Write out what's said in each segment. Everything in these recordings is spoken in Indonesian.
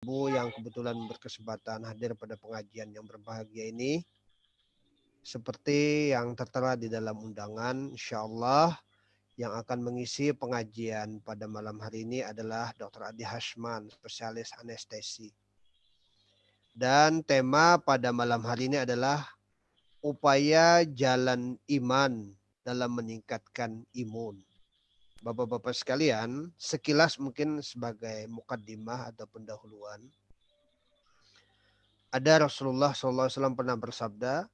Ibu yang kebetulan berkesempatan hadir pada pengajian yang berbahagia ini, seperti yang tertera di dalam undangan, insya Allah yang akan mengisi pengajian pada malam hari ini adalah Dr. Adi Hashman, spesialis anestesi. Dan tema pada malam hari ini adalah upaya jalan iman dalam meningkatkan imun. Bapak-bapak sekalian, sekilas mungkin sebagai mukaddimah atau pendahuluan, ada Rasulullah SAW pernah bersabda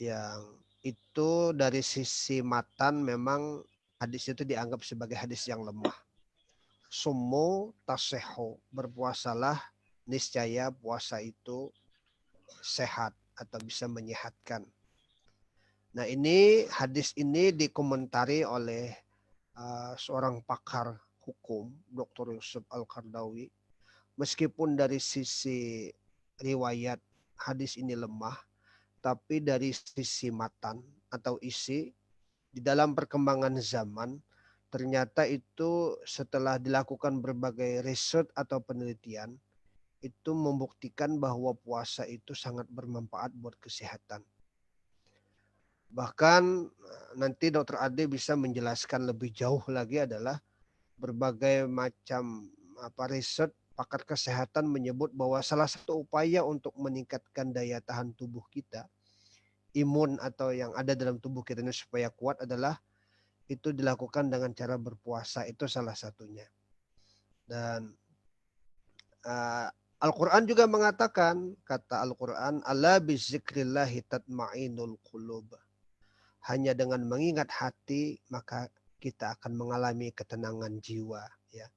yang itu dari sisi matan memang hadis itu dianggap sebagai hadis yang lemah. Summu taseho, berpuasalah, niscaya puasa itu sehat atau bisa menyehatkan. Nah ini hadis ini dikomentari oleh seorang pakar hukum, Dr. Yusuf Al-Qardawi. Meskipun dari sisi riwayat hadis ini lemah, tapi dari sisi matan atau isi di dalam perkembangan zaman ternyata itu setelah dilakukan berbagai riset atau penelitian itu membuktikan bahwa puasa itu sangat bermanfaat buat kesehatan. Bahkan nanti Dr. Ade bisa menjelaskan lebih jauh lagi adalah berbagai macam riset pakar kesehatan menyebut bahwa salah satu upaya untuk meningkatkan daya tahan tubuh kita, imun atau yang ada dalam tubuh kita ini supaya kuat adalah itu dilakukan dengan cara berpuasa, itu salah satunya. Dan Al-Quran juga mengatakan, kata Al-Quran, ala bizikrillahi tatma'inul qulub. Hanya dengan mengingat hati maka kita akan mengalami ketenangan jiwa. Ya.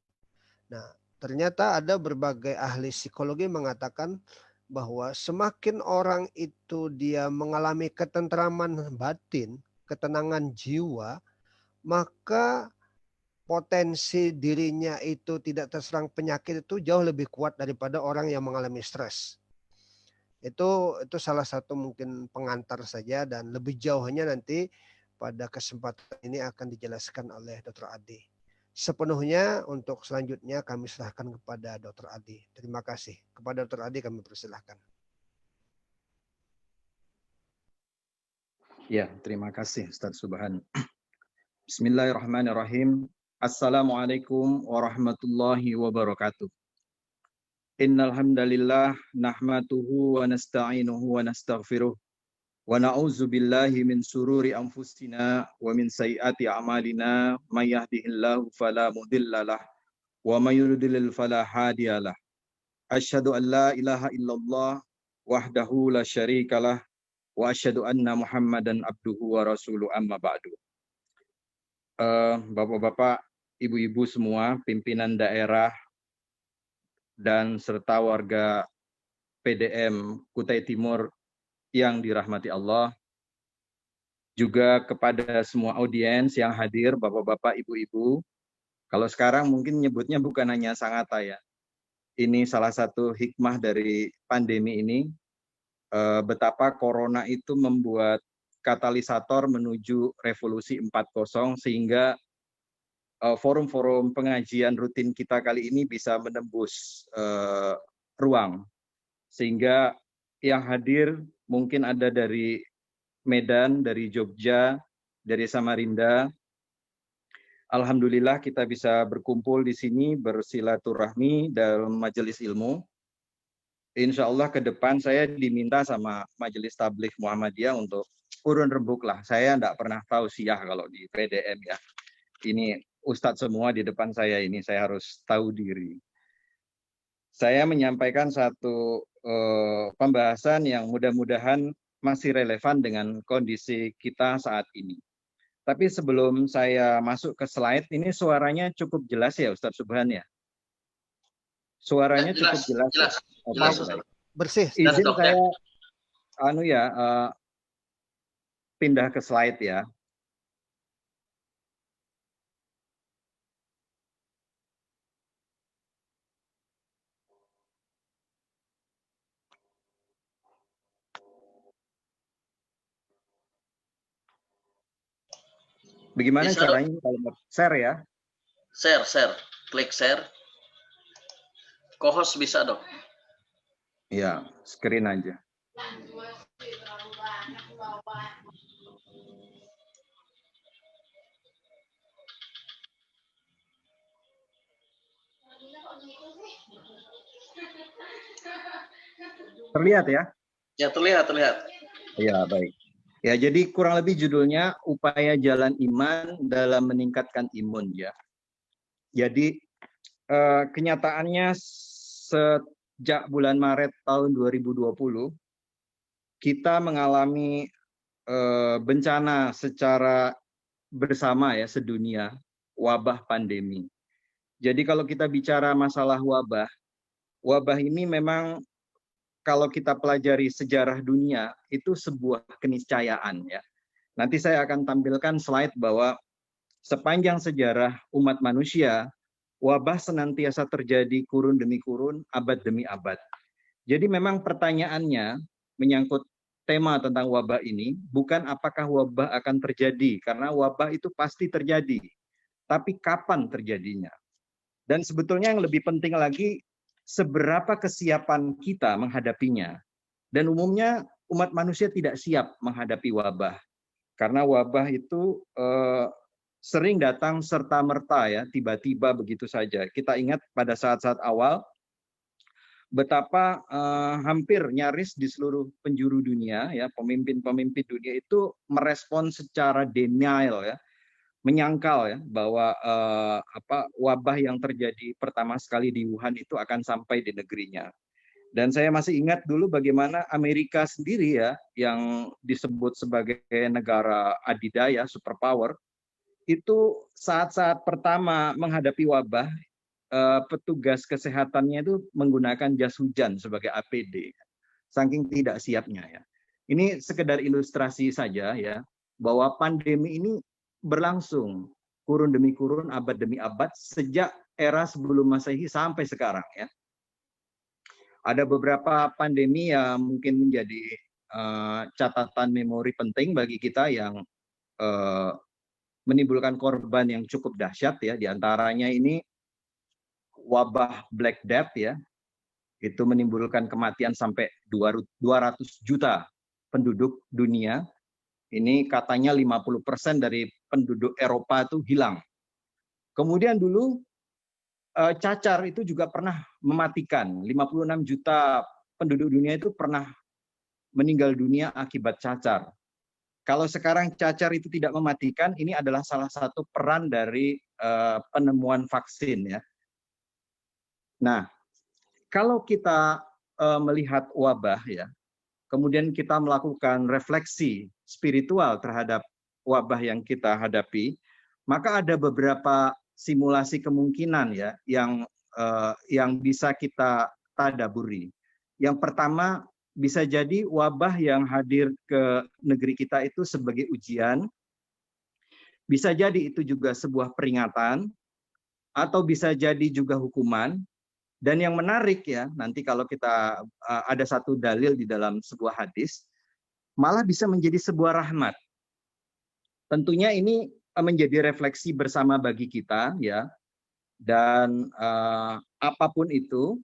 Nah, ternyata ada berbagai ahli psikologi mengatakan bahwa semakin orang itu dia mengalami ketentraman batin, ketenangan jiwa, maka potensi dirinya itu tidak terserang penyakit itu jauh lebih kuat daripada orang yang mengalami stres. Itu salah satu mungkin pengantar saja dan lebih jauhnya nanti pada kesempatan ini akan dijelaskan oleh Dr. Adi. Sepenuhnya untuk selanjutnya kami serahkan kepada Dr. Adi. Terima kasih. Kepada Dr. Adi kami persilahkan. Ya, terima kasih Ustaz Subhan. Bismillahirrahmanirrahim. Assalamualaikum warahmatullahi wabarakatuh. Innal hamdalillah nahmaduhu wa nasta'inuhu wa nastaghfiruh wa na'udzu billahi min sururi anfusina wa min sayyiati a'malina may yahdihillahu fala mudhillalah wa may yudlil fala hadiyalah. Asyhadu an la ilaha illallah wahdahu la syarikalah wa asyhadu anna Muhammadan abduhu wa rasuluh amma ba'du. Bapak-bapak, ibu-ibu semua, pimpinan daerah dan serta warga PDM Kutai Timur yang dirahmati Allah, juga kepada semua audiens yang hadir, bapak-bapak, ibu-ibu. Kalau sekarang mungkin nyebutnya bukan hanya Sangata ya. Ini salah satu hikmah dari pandemi ini, betapa corona itu membuat katalisator menuju revolusi 4.0 sehingga forum-forum pengajian rutin kita kali ini bisa menembus ruang. Sehingga yang hadir mungkin ada dari Medan, dari Jogja, dari Samarinda. Alhamdulillah kita bisa berkumpul di sini bersilaturahmi dalam majelis ilmu. Insya Allah ke depan saya diminta sama Majelis Tabligh Muhammadiyah untuk urun rembuk lah. Saya tidak pernah tahu siyah kalau di PDM ya. Ini Ustadz semua di depan saya ini, saya harus tahu diri. Saya menyampaikan satu pembahasan yang mudah-mudahan masih relevan dengan kondisi kita saat ini. Tapi sebelum saya masuk ke slide, ini suaranya cukup jelas ya Ustadz Subhan ya? Suaranya jelas, cukup jelas. Jelas, ya? jelas, Baik. Bersih. Izin saya pindah ke slide ya. Bagaimana caranya kalau share ya? Share, klik share. Co-host bisa dok. Ya, screen aja. Terlihat ya? Ya terlihat. Ya, baik. Ya, jadi kurang lebih judulnya upaya jalan iman dalam meningkatkan imun ya. Jadi kenyataannya sejak bulan Maret tahun 2020 kita mengalami bencana secara bersama ya sedunia, wabah pandemi. Jadi kalau kita bicara masalah wabah ini memang kalau kita pelajari sejarah dunia itu sebuah keniscayaan ya. Nanti saya akan tampilkan slide bahwa sepanjang sejarah umat manusia, wabah senantiasa terjadi kurun demi kurun, abad demi abad. Jadi memang pertanyaannya menyangkut tema tentang wabah ini, bukan apakah wabah akan terjadi, karena wabah itu pasti terjadi, tapi kapan terjadinya. Dan sebetulnya yang lebih penting lagi, seberapa kesiapan kita menghadapinya. Dan umumnya umat manusia tidak siap menghadapi wabah. Karena wabah itu sering datang serta-merta ya, tiba-tiba begitu saja. Kita ingat pada saat-saat awal, betapa hampir nyaris di seluruh penjuru dunia, ya pemimpin-pemimpin dunia itu merespon secara denial ya, menyangkal ya bahwa wabah yang terjadi pertama sekali di Wuhan itu akan sampai di negerinya. Dan saya masih ingat dulu bagaimana Amerika sendiri ya, yang disebut sebagai negara adidaya, superpower, itu saat-saat pertama menghadapi wabah, petugas kesehatannya itu menggunakan jas hujan sebagai APD, saking tidak siapnya ya. Ini sekedar ilustrasi saja ya, bahwa pandemi ini berlangsung kurun demi kurun, abad demi abad, sejak era sebelum Masehi sampai sekarang ya. Ada beberapa pandemi yang mungkin menjadi catatan memori penting bagi kita yang menimbulkan korban yang cukup dahsyat ya. Di antaranya ini wabah Black Death ya, itu menimbulkan kematian sampai 200 juta penduduk dunia. Ini katanya 50% dari penduduk Eropa itu hilang. Kemudian dulu cacar itu juga pernah mematikan. 56 juta penduduk dunia itu pernah meninggal dunia akibat cacar. Kalau sekarang cacar itu tidak mematikan, ini adalah salah satu peran dari penemuan vaksin ya. Nah, kalau kita melihat wabah ya, kemudian kita melakukan refleksi spiritual terhadap wabah yang kita hadapi, maka ada beberapa simulasi kemungkinan ya yang bisa kita tadaburi. Yang pertama, bisa jadi wabah yang hadir ke negeri kita itu sebagai ujian, bisa jadi itu juga sebuah peringatan, atau bisa jadi juga hukuman. Dan yang menarik ya, nanti kalau kita ada satu dalil di dalam sebuah hadis, malah bisa menjadi sebuah rahmat. Tentunya ini menjadi refleksi bersama bagi kita ya. Dan apapun itu,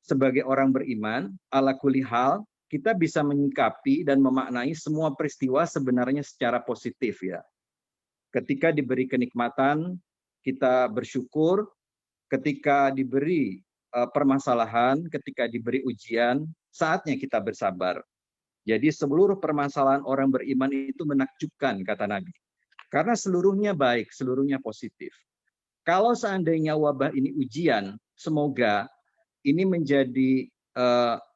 sebagai orang beriman, ala kulli hal, kita bisa menyikapi dan memaknai semua peristiwa sebenarnya secara positif ya. Ketika diberi kenikmatan, kita bersyukur. Ketika diberi permasalahan, ketika diberi ujian, saatnya kita bersabar. Jadi seluruh permasalahan orang beriman itu menakjubkan, kata Nabi. Karena seluruhnya baik, seluruhnya positif. Kalau seandainya wabah ini ujian, semoga ini menjadi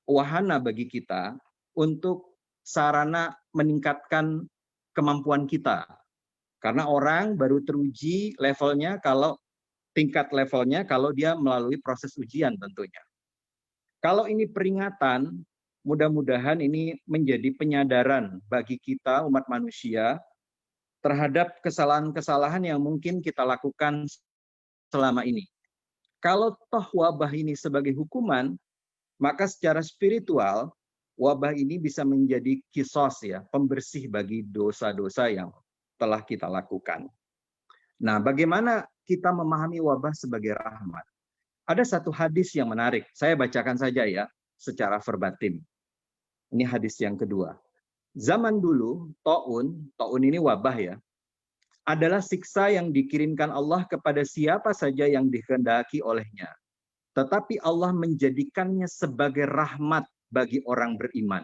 wahana bagi kita untuk sarana meningkatkan kemampuan kita. Karena orang baru teruji levelnya kalau tingkat levelnya kalau dia melalui proses ujian tentunya. Kalau ini peringatan, mudah-mudahan ini menjadi penyadaran bagi kita umat manusia terhadap kesalahan-kesalahan yang mungkin kita lakukan selama ini. Kalau toh wabah ini sebagai hukuman, maka secara spiritual wabah ini bisa menjadi kisos ya, pembersih bagi dosa-dosa yang telah kita lakukan. Nah, bagaimana kita memahami wabah sebagai rahmat? Ada satu hadis yang menarik. Saya bacakan saja ya secara verbatim. Ini hadis yang kedua. Zaman dulu, taun ini wabah ya, adalah siksa yang dikirimkan Allah kepada siapa saja yang dikehendaki olehnya. Tetapi Allah menjadikannya sebagai rahmat bagi orang beriman.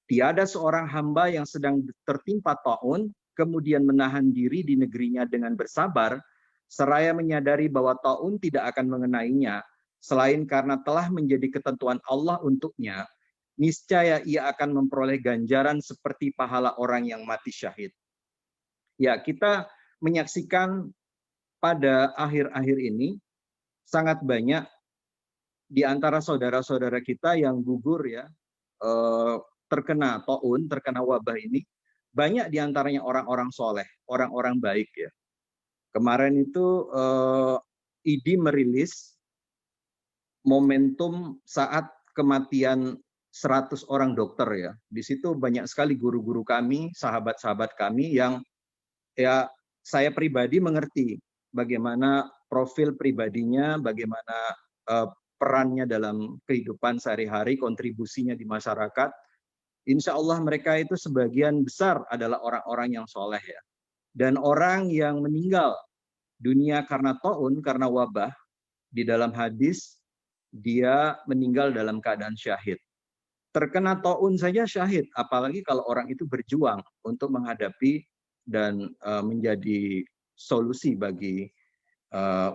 Tiada seorang hamba yang sedang tertimpa taun, kemudian menahan diri di negerinya dengan bersabar, seraya menyadari bahwa taun tidak akan mengenainya, selain karena telah menjadi ketentuan Allah untuknya, niscaya ia akan memperoleh ganjaran seperti pahala orang yang mati syahid. Ya, kita menyaksikan pada akhir-akhir ini sangat banyak di antara saudara-saudara kita yang gugur ya, terkena taun, terkena wabah ini. Banyak di antaranya orang-orang soleh, orang-orang baik ya. Kemarin itu IDI merilis momentum saat kematian 100 orang dokter ya. Di situ banyak sekali guru-guru kami, sahabat-sahabat kami yang ya saya pribadi mengerti bagaimana profil pribadinya, bagaimana perannya dalam kehidupan sehari-hari, kontribusinya di masyarakat. Insya Allah mereka itu sebagian besar adalah orang-orang yang soleh ya. Dan orang yang meninggal dunia karena taun, karena wabah, di dalam hadis dia meninggal dalam keadaan syahid. Terkena taun saja syahid, apalagi kalau orang itu berjuang untuk menghadapi dan menjadi solusi bagi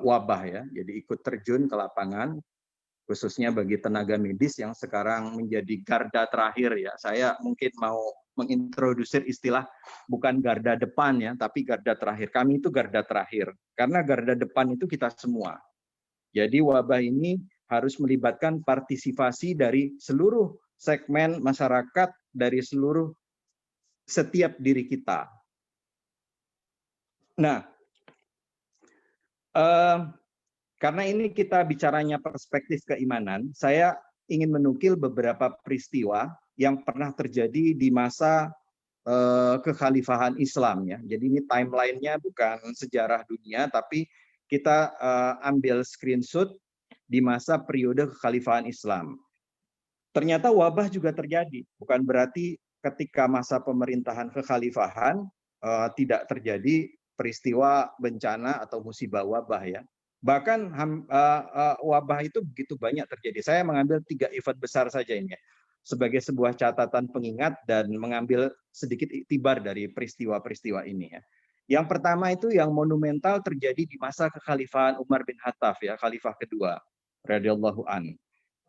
wabah ya. Jadi ikut terjun ke lapangan, khususnya bagi tenaga medis yang sekarang menjadi garda terakhir ya. Saya mungkin mau mengintrodusir istilah bukan garda depan ya, tapi garda terakhir. Kami itu garda terakhir, karena garda depan itu kita semua. Jadi wabah ini harus melibatkan partisipasi dari seluruh segmen masyarakat, dari seluruh setiap diri kita. Nah, karena ini kita bicaranya perspektif keimanan, saya ingin menukil beberapa peristiwa yang pernah terjadi di masa kekhalifahan Islam ya. Jadi ini timelinenya bukan sejarah dunia, tapi kita ambil screenshot di masa periode kekhalifahan Islam. Ternyata wabah juga terjadi, bukan berarti ketika masa pemerintahan kekhalifahan tidak terjadi peristiwa bencana atau musibah wabah ya. Bahkan wabah itu begitu banyak terjadi. Saya mengambil 3 event besar saja ini ya, sebagai sebuah catatan pengingat dan mengambil sedikit iktibar dari peristiwa-peristiwa ini ya. Yang pertama itu yang monumental terjadi di masa kekhalifahan Umar bin Khattab ya, khalifah kedua radhiyallahu an.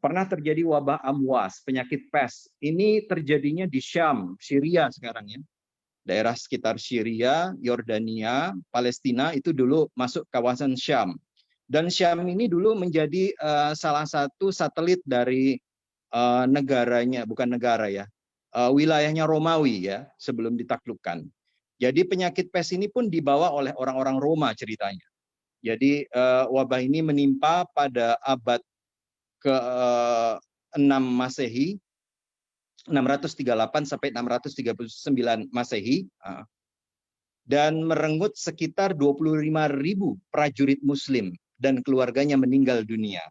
Pernah terjadi wabah amwas, penyakit pes. Ini terjadinya di Syam, Syria sekarang ya. Daerah sekitar Syria, Yordania, Palestina itu dulu masuk kawasan Syam. Dan Syam ini dulu menjadi salah satu satelit dari negaranya, bukan negara ya, wilayahnya Romawi ya, sebelum ditaklukkan. Jadi penyakit pes ini pun dibawa oleh orang-orang Roma ceritanya. Jadi wabah ini menimpa pada abad ke-6 Masehi, 638 sampai 639 Masehi, dan merenggut sekitar 25.000 prajurit Muslim dan keluarganya meninggal dunia.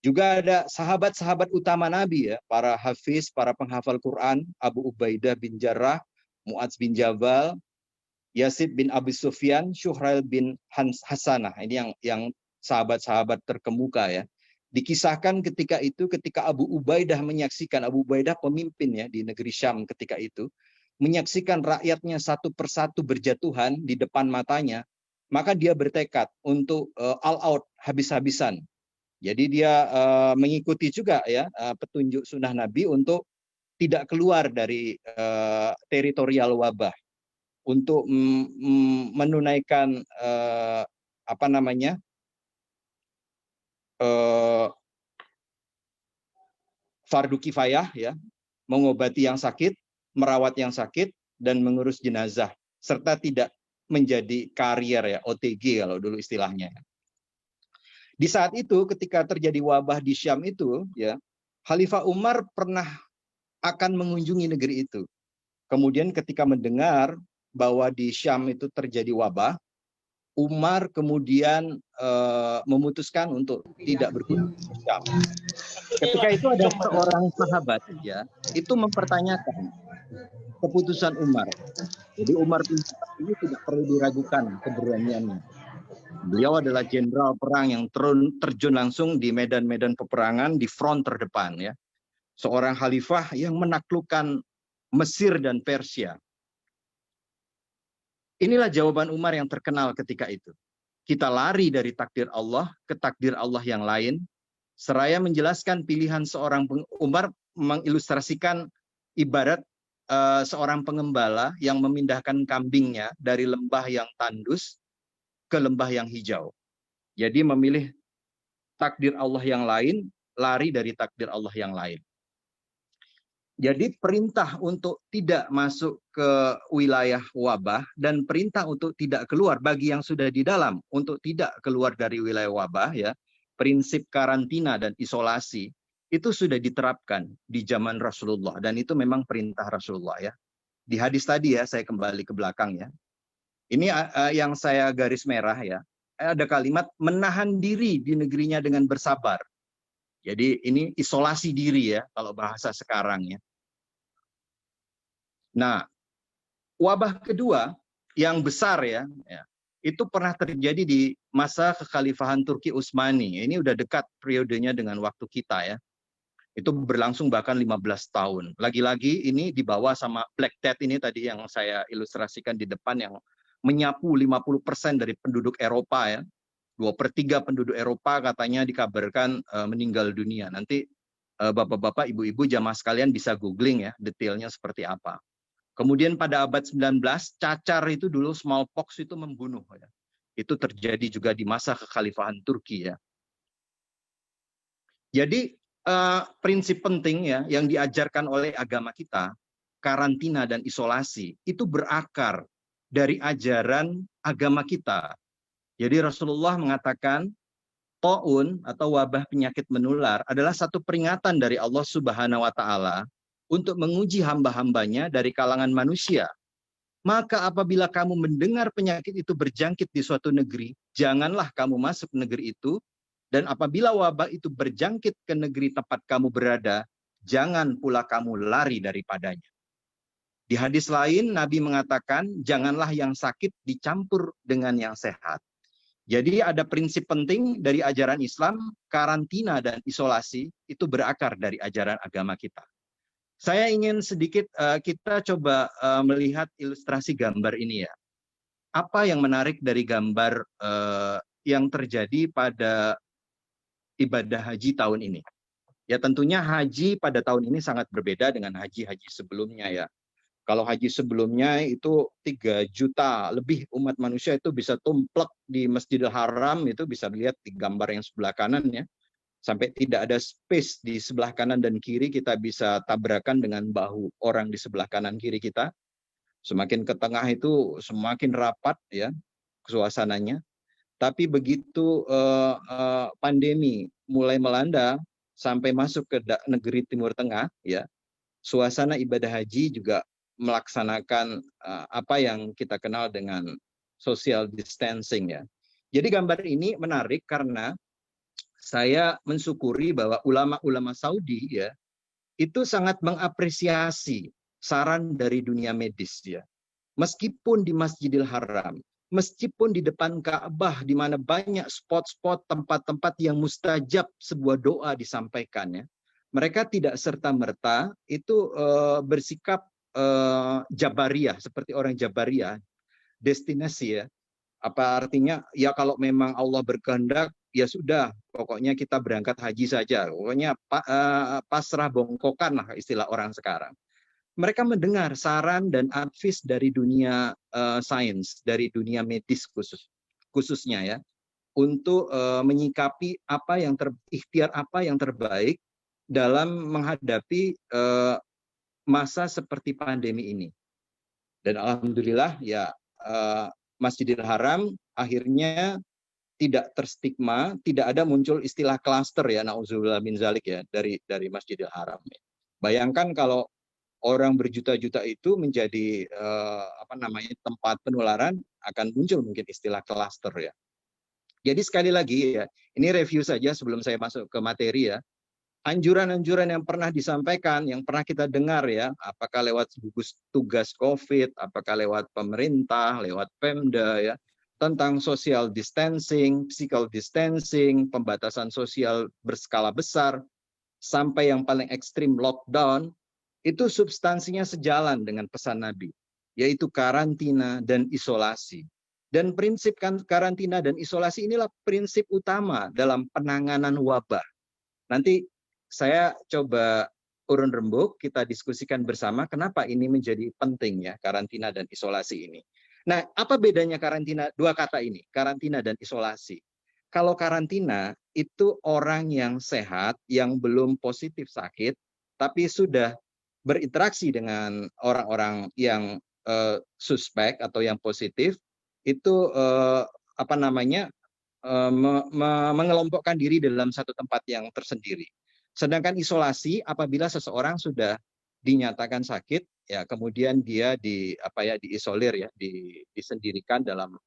Juga ada sahabat-sahabat utama Nabi ya, para hafiz, para penghafal Quran, Abu Ubaidah bin Jarrah, Mu'adz bin Jabal, Yazid bin Abi Sufyan, Syuhrail bin Hasanah. Ini yang sahabat-sahabat terkemuka ya. Dikisahkan ketika itu, ketika Abu Ubaidah menyaksikan, Abu Ubaidah pemimpin ya di negeri Syam ketika itu, menyaksikan rakyatnya satu persatu berjatuhan di depan matanya, maka dia bertekad untuk all out, habis-habisan. Jadi dia mengikuti juga ya petunjuk sunnah Nabi untuk tidak keluar dari teritorial wabah, untuk menunaikan fardu kifayah ya, mengobati yang sakit, merawat yang sakit, dan mengurus jenazah, serta tidak menjadi karier ya, OTG kalau dulu istilahnya. Di saat itu ketika terjadi wabah di Syam itu ya, Khalifah Umar pernah akan mengunjungi negeri itu. Kemudian ketika mendengar bahwa di Syam itu terjadi wabah, Umar kemudian memutuskan untuk tidak berkunjung ke Syam. Ketika itu ada seorang sahabat ya, itu mempertanyakan keputusan Umar. Jadi Umar bin Khattab ini tidak perlu diragukan keberaniannya. Beliau adalah jenderal perang yang terjun langsung di medan-medan peperangan di front terdepan ya. Seorang khalifah yang menaklukkan Mesir dan Persia. Inilah jawaban Umar yang terkenal ketika itu. Kita lari dari takdir Allah ke takdir Allah yang lain. Seraya menjelaskan pilihan seorang Umar mengilustrasikan ibarat seorang pengembala yang memindahkan kambingnya dari lembah yang tandus ke lembah yang hijau. Jadi memilih takdir Allah yang lain, lari dari takdir Allah yang lain. Jadi perintah untuk tidak masuk ke wilayah wabah dan perintah untuk tidak keluar bagi yang sudah di dalam untuk tidak keluar dari wilayah wabah ya. Prinsip karantina dan isolasi itu sudah diterapkan di zaman Rasulullah dan itu memang perintah Rasulullah ya. Di hadis tadi ya, saya kembali ke belakang ya. Ini yang saya garis merah ya. Ada kalimat menahan diri di negerinya dengan bersabar. Jadi ini isolasi diri ya kalau bahasa sekarang ya. Nah, wabah kedua yang besar ya, itu pernah terjadi di masa kekhalifahan Turki Utsmani. Ini udah dekat periodenya dengan waktu kita ya. Itu berlangsung bahkan 15 tahun. Lagi-lagi ini dibawa sama Black Death ini tadi yang saya ilustrasikan di depan yang menyapu 50% dari penduduk Eropa ya. 2/3 penduduk Eropa katanya dikabarkan meninggal dunia. Nanti bapak-bapak, ibu-ibu, jamaah sekalian bisa googling ya detailnya seperti apa. Kemudian pada abad 19, cacar itu dulu smallpox itu membunuh. Ya. Itu terjadi juga di masa kekhalifahan Turki ya. Jadi prinsip penting ya yang diajarkan oleh agama kita, karantina dan isolasi, itu berakar dari ajaran agama kita. Jadi Rasulullah mengatakan, Ta'un atau wabah penyakit menular adalah satu peringatan dari Allah Subhanahu wa Ta'ala untuk menguji hamba-hambanya dari kalangan manusia. Maka apabila kamu mendengar penyakit itu berjangkit di suatu negeri, janganlah kamu masuk negeri itu. Dan apabila wabah itu berjangkit ke negeri tempat kamu berada, jangan pula kamu lari daripadanya. Di hadis lain, Nabi mengatakan, janganlah yang sakit dicampur dengan yang sehat. Jadi ada prinsip penting dari ajaran Islam, karantina dan isolasi itu berakar dari ajaran agama kita. Saya ingin sedikit kita coba melihat ilustrasi gambar ini ya. Apa yang menarik dari gambar yang terjadi pada ibadah haji tahun ini? Ya tentunya haji pada tahun ini sangat berbeda dengan haji-haji sebelumnya ya. Kalau haji sebelumnya itu 3 juta lebih umat manusia itu bisa tumplek di Masjidil Haram, itu bisa dilihat di gambar yang sebelah kanan ya. Sampai tidak ada space di sebelah kanan dan kiri, kita bisa tabrakan dengan bahu orang di sebelah kanan kiri kita. Semakin ke tengah itu semakin rapat ya suasananya. Tapi begitu pandemi mulai melanda sampai masuk ke negeri Timur Tengah ya, suasana ibadah haji juga melaksanakan apa yang kita kenal dengan social distancing ya. Jadi gambar ini menarik karena saya mensyukuri bahwa ulama-ulama Saudi ya itu sangat mengapresiasi saran dari dunia medis ya. Meskipun di Masjidil Haram, meskipun di depan Ka'bah di mana banyak spot-spot tempat-tempat yang mustajab sebuah doa disampaikan ya. Mereka tidak serta-merta itu bersikap Jabariyah seperti orang Jabariyah, destinasi ya. Apa artinya? Ya kalau memang Allah berkehendak, ya sudah, pokoknya kita berangkat haji saja. Pokoknya pasrah bongkokan lah istilah orang sekarang. Mereka mendengar saran dan advice dari dunia sains, dari dunia medis khususnya ya, untuk menyikapi ikhtiar apa yang terbaik dalam menghadapi masa seperti pandemi ini. Dan alhamdulillah ya Masjidil Haram akhirnya tidak terstigma, tidak ada muncul istilah klaster ya, nauzubillah min zalik ya dari Masjidil Haram. Bayangkan kalau orang berjuta-juta itu menjadi tempat penularan, akan muncul mungkin istilah klaster ya. Jadi sekali lagi ya, ini review saja sebelum saya masuk ke materi ya. Anjuran-anjuran yang pernah disampaikan, yang pernah kita dengar ya, apakah lewat gugus tugas COVID, apakah lewat pemerintah, lewat Pemda ya, tentang social distancing, physical distancing, pembatasan sosial berskala besar, sampai yang paling ekstrim lockdown, itu substansinya sejalan dengan pesan Nabi, yaitu karantina dan isolasi. Dan prinsip karantina dan isolasi inilah prinsip utama dalam penanganan wabah. Nanti saya coba urun rembuk, kita diskusikan bersama kenapa ini menjadi penting ya, karantina dan isolasi ini. Nah, apa bedanya karantina, dua kata ini, karantina dan isolasi? Kalau karantina itu orang yang sehat, yang belum positif sakit, tapi sudah berinteraksi dengan orang-orang yang suspek atau yang positif, itu mengelompokkan diri dalam satu tempat yang tersendiri. Sedangkan isolasi apabila seseorang sudah dinyatakan sakit, ya kemudian dia diisolir ya, disendirikan dalam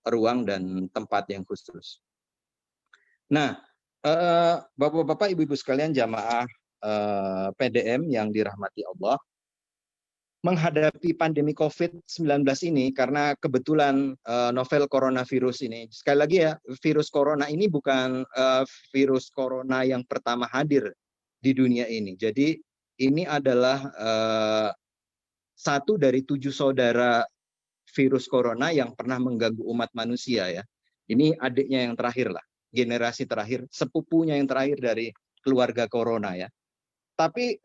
ruang dan tempat yang khusus. Nah, Bapak-bapak, Ibu-ibu sekalian jamaah PDM yang dirahmati Allah, menghadapi pandemi COVID-19 ini, karena kebetulan novel coronavirus ini, sekali lagi ya, virus corona ini bukan virus corona yang pertama hadir di dunia ini. Jadi ini adalah satu dari 7 saudara virus corona yang pernah mengganggu umat manusia ya. Ini adiknya yang terakhir lah, generasi terakhir, sepupunya yang terakhir dari keluarga corona ya. Tapi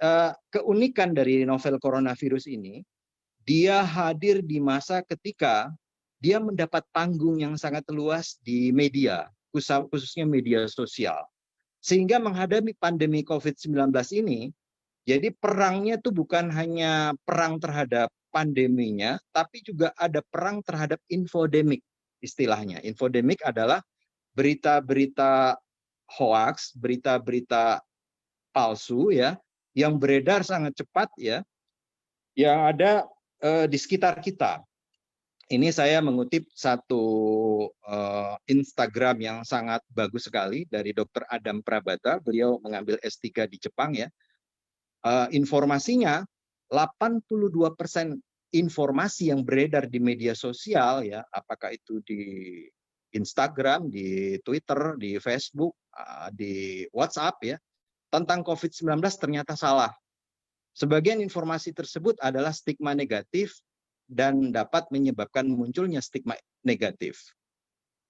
keunikan dari novel coronavirus ini, dia hadir di masa ketika dia mendapat panggung yang sangat luas di media, khususnya media sosial. Sehingga menghadapi pandemi COVID-19 ini, jadi perangnya itu bukan hanya perang terhadap pandeminya, tapi juga ada perang terhadap infodemik istilahnya. Infodemik adalah berita-berita hoax, berita-berita palsu ya, yang beredar sangat cepat ya, yang ada di sekitar kita. Ini saya mengutip satu Instagram yang sangat bagus sekali dari Dr. Adam Prabata. Beliau mengambil S3 di Jepang ya. Informasinya 82% informasi yang beredar di media sosial ya, apakah itu di Instagram, di Twitter, di Facebook, di WhatsApp ya, tentang COVID-19 ternyata salah. Sebagian informasi tersebut adalah stigma negatif dan dapat menyebabkan munculnya stigma negatif.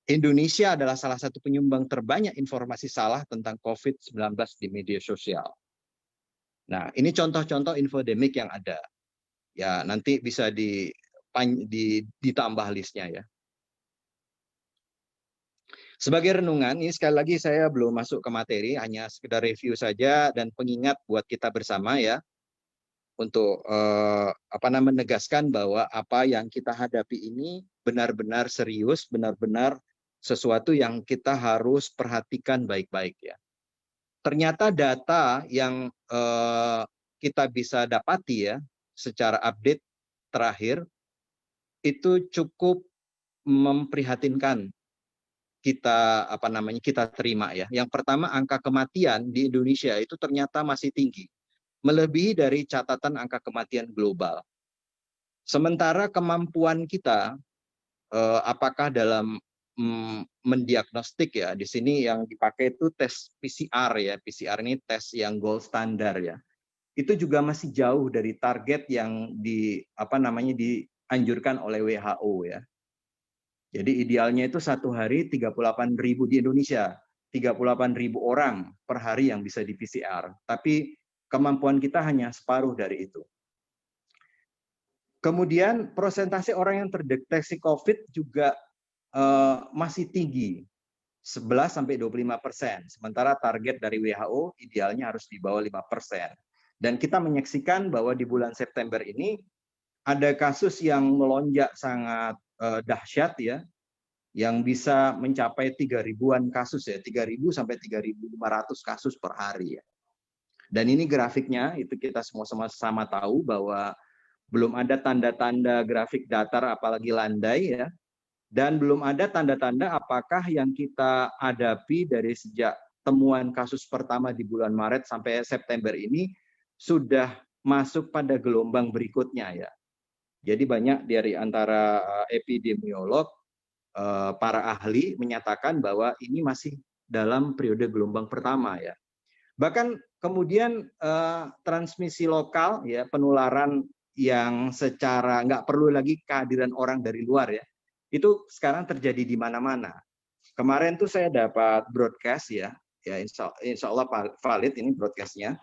Indonesia adalah salah satu penyumbang terbanyak informasi salah tentang COVID-19 di media sosial. Nah, ini contoh-contoh infodemik yang ada. Ya, nanti bisa ditambah listnya ya. Sebagai renungan, ini sekali lagi saya belum masuk ke materi, hanya sekedar review saja dan pengingat buat kita bersama ya, untuk menegaskan bahwa apa yang kita hadapi ini benar-benar serius, benar-benar sesuatu yang kita harus perhatikan baik-baik ya. Ternyata data yang kita bisa dapati ya secara update terakhir itu cukup memprihatinkan. Kita terima ya. Yang pertama, angka kematian di Indonesia itu ternyata masih tinggi, melebihi dari catatan angka kematian global. Sementara kemampuan kita apakah dalam mendiagnostik ya, di sini yang dipakai itu tes PCR ya. PCR ini tes yang gold standar ya. Itu juga masih jauh dari target yang dianjurkan oleh WHO ya. Jadi idealnya itu satu hari 38.000 di Indonesia, 38.000 orang per hari yang bisa di PCR. Tapi kemampuan kita hanya separuh dari itu. Kemudian persentase orang yang terdeteksi COVID juga masih tinggi, 11-25%. Sementara target dari WHO idealnya harus di bawah 5%. Dan kita menyaksikan bahwa di bulan September ini ada kasus yang melonjak sangat dahsyat ya, yang bisa mencapai 3.000-an kasus ya, 3.000 sampai 3.500 kasus per hari ya. Dan ini grafiknya, itu kita semua sama tahu bahwa belum ada tanda-tanda grafik datar apalagi landai ya. Dan belum ada tanda-tanda apakah yang kita hadapi dari sejak temuan kasus pertama di bulan Maret sampai September ini sudah masuk pada gelombang berikutnya ya. Jadi banyak dari antara epidemiolog, para ahli menyatakan bahwa ini masih dalam periode gelombang pertama ya. Bahkan kemudian transmisi lokal ya, penularan yang secara nggak perlu lagi kehadiran orang dari luar ya, itu sekarang terjadi di mana-mana. Kemarin tuh saya dapat broadcast ya insya Allah valid ini broadcastnya.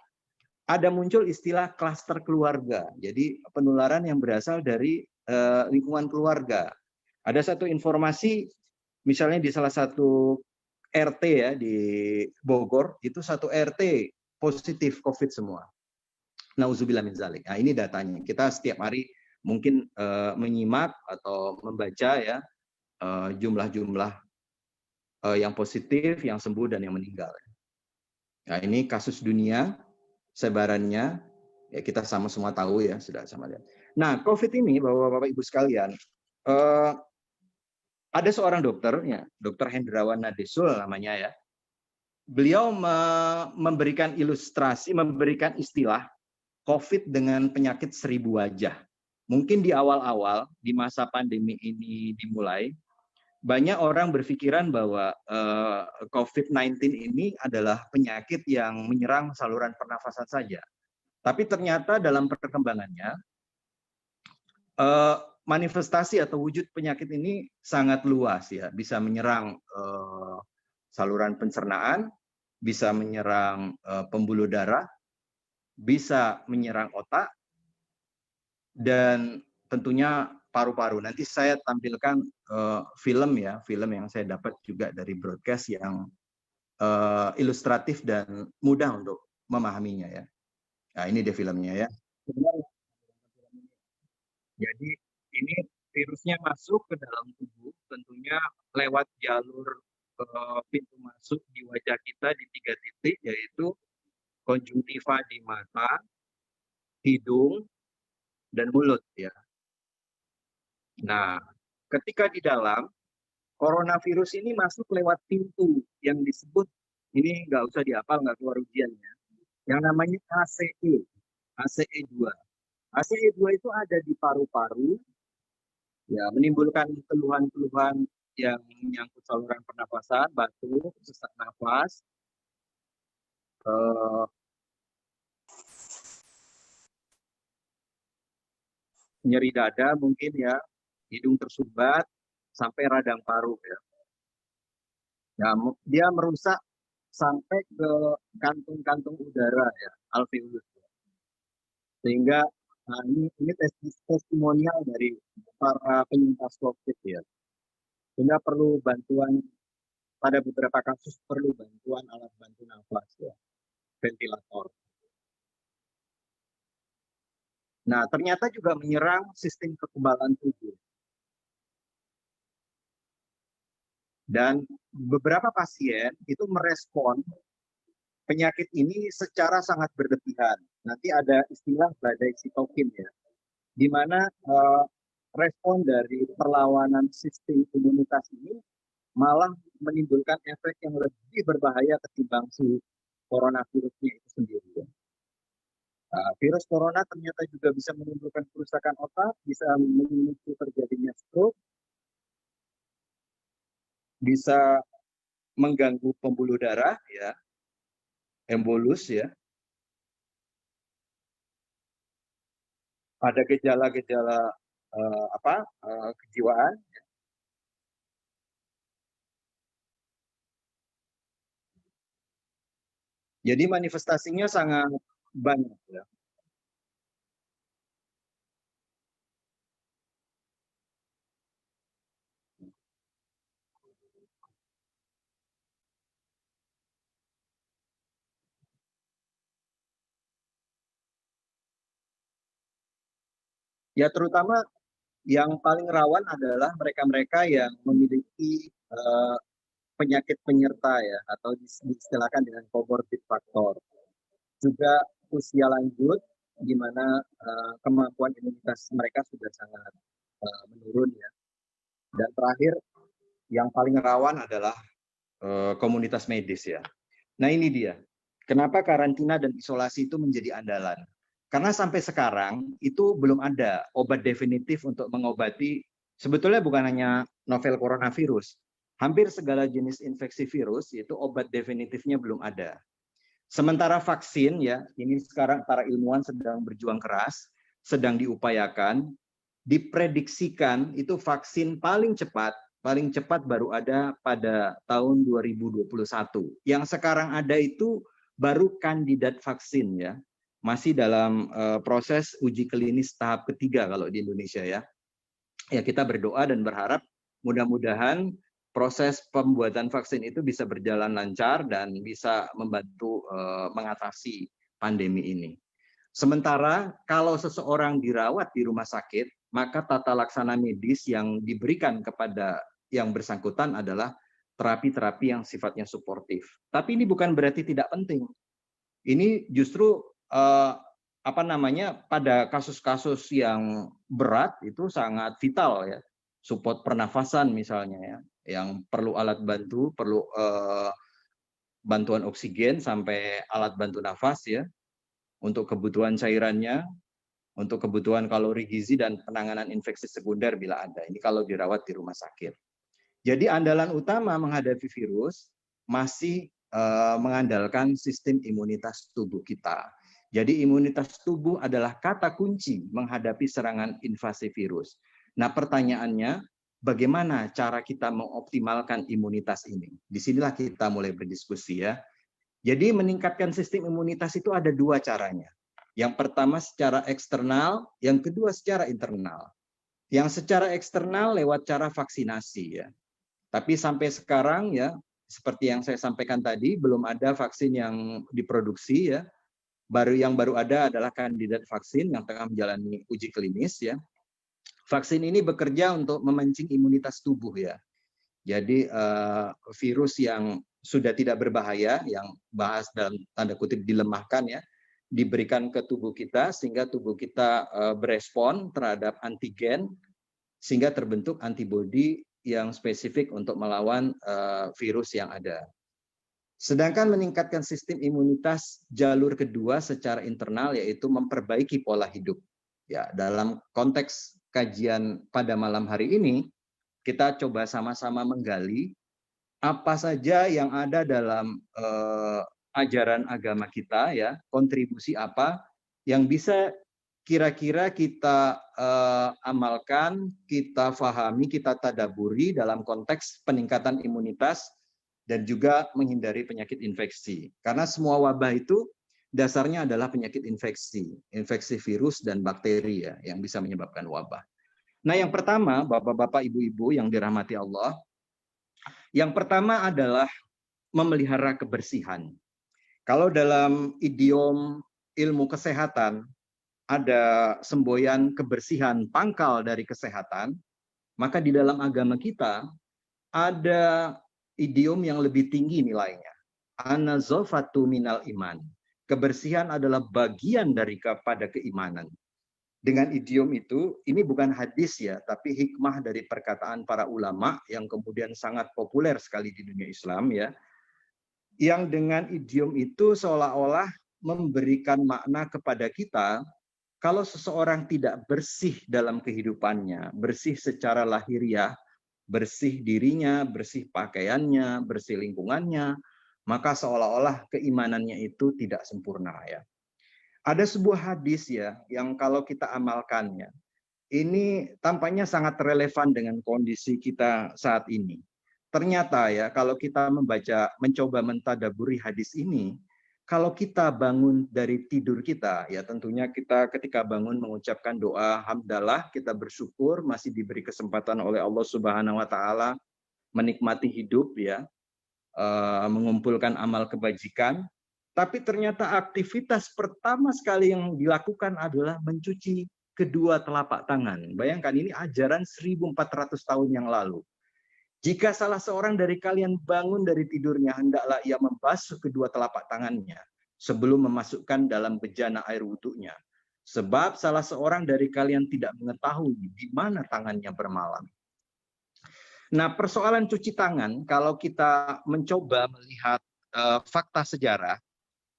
Ada muncul istilah klaster keluarga. Jadi penularan yang berasal dari lingkungan keluarga. Ada satu informasi, misalnya di salah satu RT ya di Bogor, itu satu RT positif COVID semua. Nauzubillah min dzalik. Nah, ini datanya. Kita setiap hari mungkin menyimak atau membaca ya jumlah-jumlah yang positif, yang sembuh dan yang meninggal. Nah, ini kasus dunia sebarannya ya, kita sama semua tahu ya, sudah sama lihat. Nah, COVID ini Bapak-bapak Ibu sekalian, ada seorang dokter ya, Dr. Hendrawan Nadesul namanya ya. Beliau memberikan ilustrasi, memberikan istilah COVID dengan penyakit 1000 wajah. Mungkin di awal-awal, di masa pandemi ini dimulai, banyak orang berpikiran bahwa COVID-19 ini adalah penyakit yang menyerang saluran pernafasan saja. Tapi ternyata dalam perkembangannya, manifestasi atau wujud penyakit ini sangat luas ya, bisa menyerang saluran pencernaan, bisa menyerang pembuluh darah, bisa menyerang otak, dan tentunya paru-paru. Nanti saya tampilkan film ya, film yang saya dapat juga dari broadcast yang ilustratif dan mudah untuk memahaminya ya. Nah, ini dia filmnya ya. Jadi ini virusnya masuk ke dalam tubuh, tentunya lewat jalur pintu masuk di wajah kita di 3 titik, yaitu konjungtiva di mata, hidung, dan mulut ya. Nah, ketika di dalam, coronavirus ini masuk lewat pintu yang disebut, ini nggak usah dihafal, nggak keluar ujiannya, yang namanya ACE, ACE2. ACE2 itu ada di paru-paru, ya, menimbulkan keluhan-keluhan yang menyangkut saluran pernapasan, batuk, sesak nafas, nyeri dada mungkin ya, hidung tersumbat, sampai radang paru ya. Ya, dia merusak sampai ke kantung-kantung udara ya, alveolus. Sehingga nah ini testimonial dari para penyintas COVID ya. Sehingga perlu bantuan, pada beberapa kasus perlu bantuan alat bantu nafas ya, ventilator. Nah, ternyata juga menyerang sistem kekebalan tubuh. Dan beberapa pasien itu merespon penyakit ini secara sangat berlebihan. Nanti ada istilah badai sitokin ya, di mana respon dari perlawanan sistem imunitas ini malah menimbulkan efek yang lebih berbahaya ketimbang si coronavirusnya itu sendiri. Nah, virus corona ternyata juga bisa menimbulkan kerusakan otak, bisa memicu terjadinya stroke, bisa mengganggu pembuluh darah ya, embolus ya. Ada gejala-gejala kejiwaan. Jadi manifestasinya sangat banyak ya. Ya, terutama yang paling rawan adalah mereka-mereka yang memiliki penyakit penyerta ya, atau diistilahkan dengan comorbid factor. juga usia lanjut, di mana kemampuan imunitas mereka sudah sangat menurun ya. Dan terakhir, yang paling rawan adalah komunitas medis ya. Nah ini dia, kenapa karantina dan isolasi itu menjadi andalan. Karena sampai sekarang itu belum ada obat definitif untuk mengobati, sebetulnya bukan hanya novel coronavirus, hampir segala jenis infeksi virus itu obat definitifnya belum ada. Sementara vaksin ya, ini sekarang para ilmuwan sedang berjuang keras, sedang diupayakan, diprediksikan itu vaksin paling cepat baru ada pada tahun 2021. Yang sekarang ada itu baru kandidat vaksin ya. Masih dalam proses uji klinis tahap ketiga kalau di Indonesia ya. Ya kita berdoa dan berharap mudah-mudahan proses pembuatan vaksin itu bisa berjalan lancar dan bisa membantu mengatasi pandemi ini. Sementara kalau seseorang dirawat di rumah sakit, maka tata laksana medis yang diberikan kepada yang bersangkutan adalah terapi-terapi yang sifatnya suportif. Tapi ini bukan berarti tidak penting. Ini justru pada kasus-kasus yang berat itu sangat vital ya. Support pernafasan misalnya ya, yang perlu alat bantu, perlu bantuan oksigen sampai alat bantu nafas ya. Untuk kebutuhan cairannya, untuk kebutuhan kalori gizi dan penanganan infeksi sekunder bila ada. Ini kalau dirawat di rumah sakit. Jadi andalan utama menghadapi virus masih mengandalkan sistem imunitas tubuh kita. Jadi imunitas tubuh adalah kata kunci menghadapi serangan invasi virus. Nah pertanyaannya, bagaimana cara kita mengoptimalkan imunitas ini? Disinilah kita mulai berdiskusi ya. Jadi meningkatkan sistem imunitas itu ada dua caranya. Yang pertama secara eksternal, yang kedua secara internal. Yang secara eksternal lewat cara vaksinasi ya. Tapi sampai sekarang ya, seperti yang saya sampaikan tadi, belum ada vaksin yang diproduksi ya. Yang baru ada adalah kandidat vaksin yang tengah menjalani uji klinis ya. Vaksin ini bekerja untuk memancing imunitas tubuh ya. Jadi virus yang sudah tidak berbahaya, yang bahas dalam tanda kutip dilemahkan ya, diberikan ke tubuh kita sehingga tubuh kita berespon terhadap antigen sehingga terbentuk antibodi yang spesifik untuk melawan virus yang ada. Sedangkan meningkatkan sistem imunitas jalur kedua secara internal yaitu memperbaiki pola hidup. Ya, dalam konteks kajian pada malam hari ini kita coba sama-sama menggali apa saja yang ada dalam ajaran agama kita ya, kontribusi apa yang bisa kira-kira kita amalkan, kita fahami, kita tadaburi dalam konteks peningkatan imunitas dan juga menghindari penyakit infeksi. Karena semua wabah itu dasarnya adalah penyakit infeksi virus dan bakteri ya yang bisa menyebabkan wabah. Nah, yang pertama, Bapak-bapak, Ibu-ibu yang dirahmati Allah, yang pertama adalah memelihara kebersihan. Kalau dalam idiom ilmu kesehatan ada semboyan kebersihan pangkal dari kesehatan, maka di dalam agama kita ada idiom yang lebih tinggi nilainya. An-nazafatu minal iman. Kebersihan adalah bagian daripada keimanan. Dengan idiom itu, ini bukan hadis ya, tapi hikmah dari perkataan para ulama yang kemudian sangat populer sekali di dunia Islam ya. Yang dengan idiom itu seolah-olah memberikan makna kepada kita, kalau seseorang tidak bersih dalam kehidupannya, bersih secara lahiriah, bersih dirinya, bersih pakaiannya, bersih lingkungannya, maka seolah-olah keimanannya itu tidak sempurna ya. Ada sebuah hadis ya yang kalau kita amalkannya, ini tampaknya sangat relevan dengan kondisi kita saat ini. Ternyata ya kalau kita mencoba mentadaburi hadis ini, kalau kita bangun dari tidur kita, ya tentunya kita ketika bangun mengucapkan doa hamdalah, kita bersyukur masih diberi kesempatan oleh Allah Subhanahu wa taala menikmati hidup ya, mengumpulkan amal kebajikan. Tapi ternyata aktivitas pertama sekali yang dilakukan adalah mencuci kedua telapak tangan. Bayangkan ini ajaran 1400 tahun yang lalu. Jika salah seorang dari kalian bangun dari tidurnya, hendaklah ia membasuh kedua telapak tangannya. sebelum memasukkan dalam bejana air wudhunya. Sebab salah seorang dari kalian tidak mengetahui di mana tangannya bermalam. Nah, persoalan cuci tangan, kalau kita mencoba melihat fakta sejarah,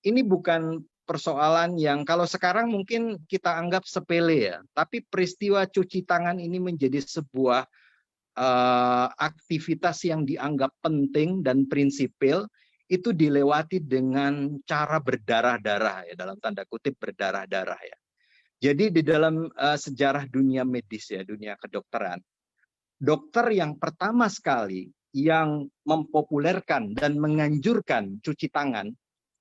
ini bukan persoalan yang kalau sekarang mungkin kita anggap sepele ya, tapi peristiwa cuci tangan ini menjadi sebuah aktivitas yang dianggap penting dan prinsipil, itu dilewati dengan cara berdarah-darah ya, dalam tanda kutip berdarah-darah ya. Jadi di dalam sejarah dunia medis ya, dunia kedokteran, dokter yang pertama sekali yang mempopulerkan dan menganjurkan cuci tangan,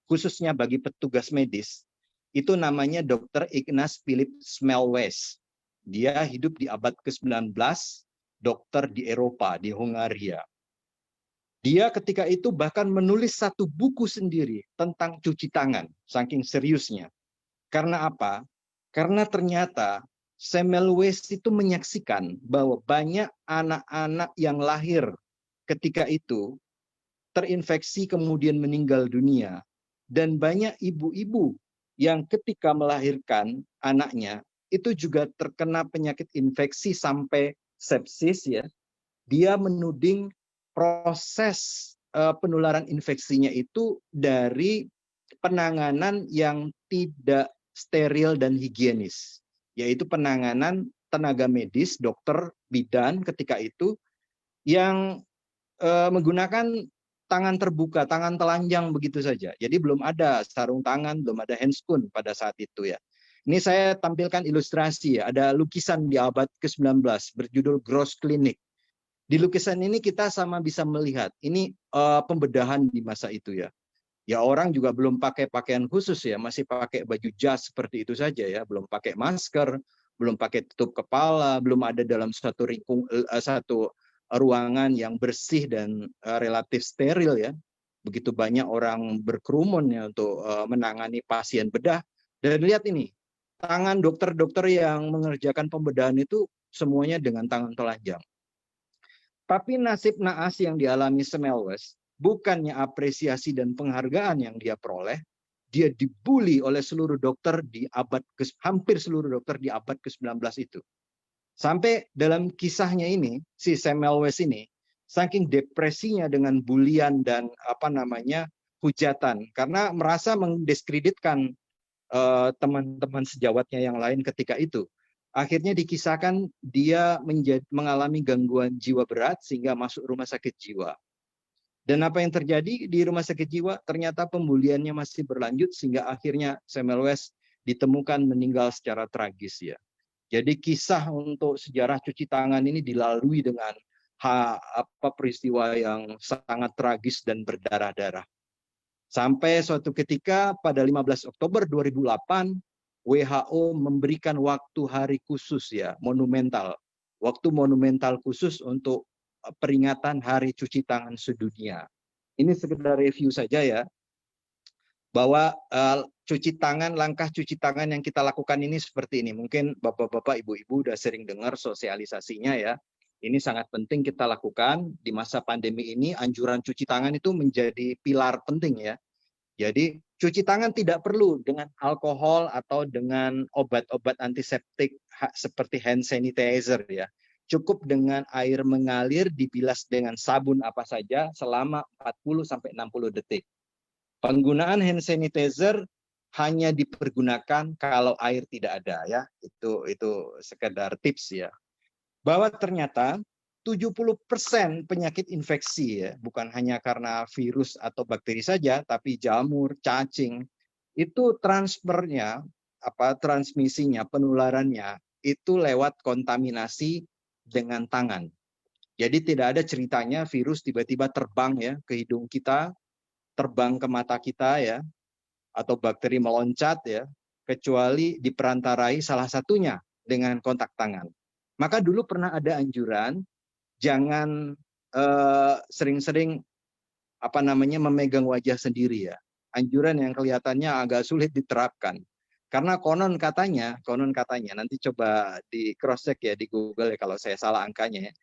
khususnya bagi petugas medis, itu namanya Dr. Ignaz Philipp Semmelweis. Dia hidup di abad ke-19, dokter di Eropa, di Hungaria. Dia ketika itu bahkan menulis satu buku sendiri tentang cuci tangan, saking seriusnya. Karena apa? Karena ternyata Semmelweis itu menyaksikan bahwa banyak anak-anak yang lahir ketika itu terinfeksi kemudian meninggal dunia. Dan banyak ibu-ibu yang ketika melahirkan anaknya itu juga terkena penyakit infeksi sampai sepsis ya. Dia menuding proses penularan infeksinya itu dari penanganan yang tidak steril dan higienis, yaitu penanganan tenaga medis, dokter, bidan ketika itu yang menggunakan tangan terbuka, tangan telanjang begitu saja. Jadi belum ada sarung tangan, belum ada handscoon pada saat itu ya. Ini saya tampilkan ilustrasi ya, ada lukisan di abad ke-19 berjudul Gross Clinic. Di lukisan ini kita sama bisa melihat, ini pembedahan di masa itu ya. Ya orang juga belum pakai pakaian khusus ya, masih pakai baju jas seperti itu saja ya, belum pakai masker, belum pakai tutup kepala, belum ada dalam satu ruangan yang bersih dan relatif steril ya. Begitu banyak orang berkerumun ya untuk menangani pasien bedah. Dan lihat ini, tangan dokter-dokter yang mengerjakan pembedahan itu semuanya dengan tangan telanjang. Tapi nasib naas yang dialami Semmelweis, bukannya apresiasi dan penghargaan yang dia peroleh, dia dibully oleh seluruh dokter di hampir seluruh dokter di abad ke-19 itu. Sampai dalam kisahnya ini, si Semmelweis ini, saking depresinya dengan bulian dan hujatan, karena merasa mendiskreditkan teman-teman sejawatnya yang lain ketika itu. Akhirnya dikisahkan dia mengalami gangguan jiwa berat sehingga masuk rumah sakit jiwa. Dan apa yang terjadi di rumah sakit jiwa? Ternyata pembuliannya masih berlanjut sehingga akhirnya Semmelweis ditemukan meninggal secara tragis ya. Jadi kisah untuk sejarah cuci tangan ini dilalui dengan peristiwa yang sangat tragis dan berdarah-darah. Sampai suatu ketika pada 15 Oktober 2008 WHO memberikan waktu hari khusus ya, monumental. Waktu monumental khusus untuk peringatan Hari Cuci Tangan Sedunia. Ini sekedar review saja ya, bahwa langkah cuci tangan yang kita lakukan ini seperti ini. Mungkin bapak-bapak, ibu-ibu udah sering dengar sosialisasinya ya. Ini sangat penting kita lakukan di masa pandemi ini. Anjuran cuci tangan itu menjadi pilar penting ya. Jadi cuci tangan tidak perlu dengan alkohol atau dengan obat-obat antiseptik seperti hand sanitizer ya. Cukup dengan air mengalir dibilas dengan sabun apa saja selama 40-60 detik. Penggunaan hand sanitizer hanya dipergunakan kalau air tidak ada ya. Itu sekedar tips ya. Bahwa ternyata 70% penyakit infeksi ya, bukan hanya karena virus atau bakteri saja, tapi jamur, cacing, itu transmisinya, penularannya itu lewat kontaminasi dengan tangan. Jadi tidak ada ceritanya virus tiba-tiba terbang ya ke hidung kita, terbang ke mata kita ya, atau bakteri meloncat ya, kecuali diperantarai salah satunya dengan kontak tangan. Maka dulu pernah ada anjuran jangan sering-sering memegang wajah sendiri ya. Anjuran yang kelihatannya agak sulit diterapkan. Karena konon katanya nanti coba di cross check ya di Google ya kalau saya salah angkanya ya.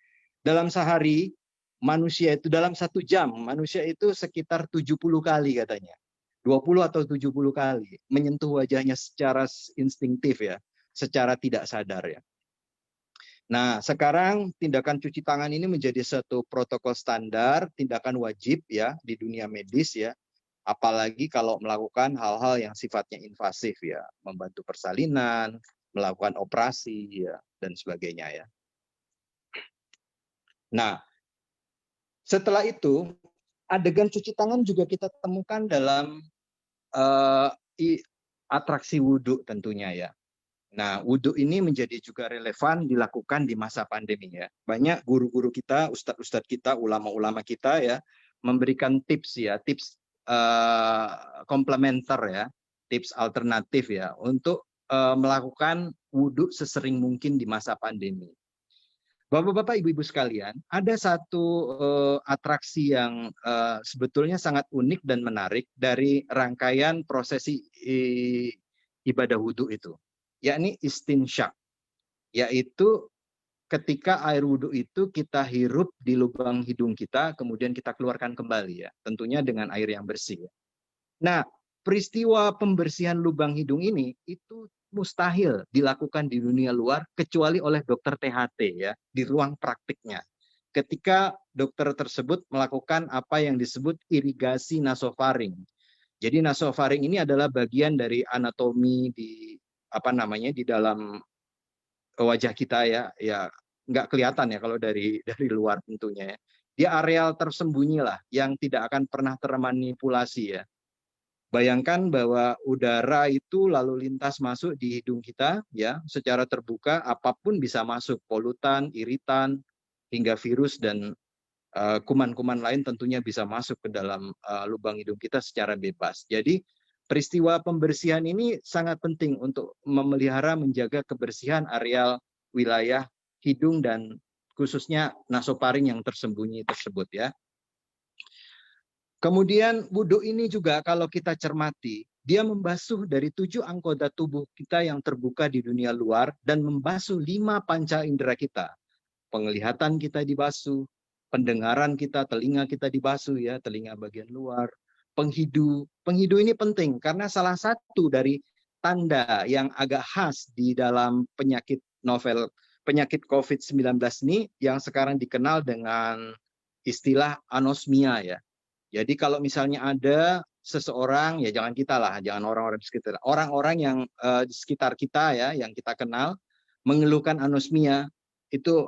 Dalam sehari manusia itu dalam 1 jam manusia itu sekitar 70 kali katanya 20 atau 70 kali, menyentuh wajahnya secara instinktif ya, secara tidak sadar ya. Nah, sekarang tindakan cuci tangan ini menjadi satu protokol standar, tindakan wajib ya di dunia medis ya. Apalagi kalau melakukan hal-hal yang sifatnya invasif ya, membantu persalinan, melakukan operasi ya dan sebagainya ya. Nah, setelah itu adegan cuci tangan juga kita temukan dalam atraksi wudhu tentunya ya. Nah, wudhu ini menjadi juga relevan dilakukan di masa pandemi ya. Banyak guru-guru kita, ustadz-ustadz kita, ulama-ulama kita ya, memberikan tips ya, tips komplementer ya, tips alternatif ya, untuk melakukan wudhu sesering mungkin di masa pandemi. Bapak-bapak, ibu-ibu sekalian, ada satu atraksi yang sebetulnya sangat unik dan menarik dari rangkaian prosesi ibadah wudhu itu, yakni istinsyak, yaitu ketika air wudhu itu kita hirup di lubang hidung kita, kemudian kita keluarkan kembali ya, tentunya dengan air yang bersih. Nah, peristiwa pembersihan lubang hidung ini itu mustahil dilakukan di dunia luar kecuali oleh dokter THT ya, di ruang praktiknya. Ketika dokter tersebut melakukan apa yang disebut irigasi nasofaring. Jadi nasofaring ini adalah bagian dari anatomi di di dalam wajah kita ya nggak kelihatan ya kalau dari luar tentunya ya. Dia areal tersembunyi lah yang tidak akan pernah termanipulasi ya. Bayangkan bahwa udara itu lalu lintas masuk di hidung kita ya secara terbuka, apapun bisa masuk, polutan, iritan, hingga virus dan kuman-kuman lain tentunya bisa masuk ke dalam lubang hidung kita secara bebas. Jadi peristiwa pembersihan ini sangat penting untuk memelihara, menjaga kebersihan areal wilayah hidung dan khususnya nasofaring yang tersembunyi tersebut ya. Kemudian wudhu ini juga kalau kita cermati, dia membasuh dari 7 anggota tubuh kita yang terbuka di dunia luar dan membasuh 5 panca indera kita. Penglihatan kita dibasuh, pendengaran kita, telinga kita dibasuh ya, telinga bagian luar, penghidu. Penghidu ini penting karena salah satu dari tanda yang agak khas di dalam penyakit novel, penyakit COVID-19 ini yang sekarang dikenal dengan istilah anosmia ya. Jadi kalau misalnya ada seseorang, ya jangan kita lah, jangan orang-orang di sekitar, orang-orang yang di sekitar kita ya, yang kita kenal, mengeluhkan anosmia, itu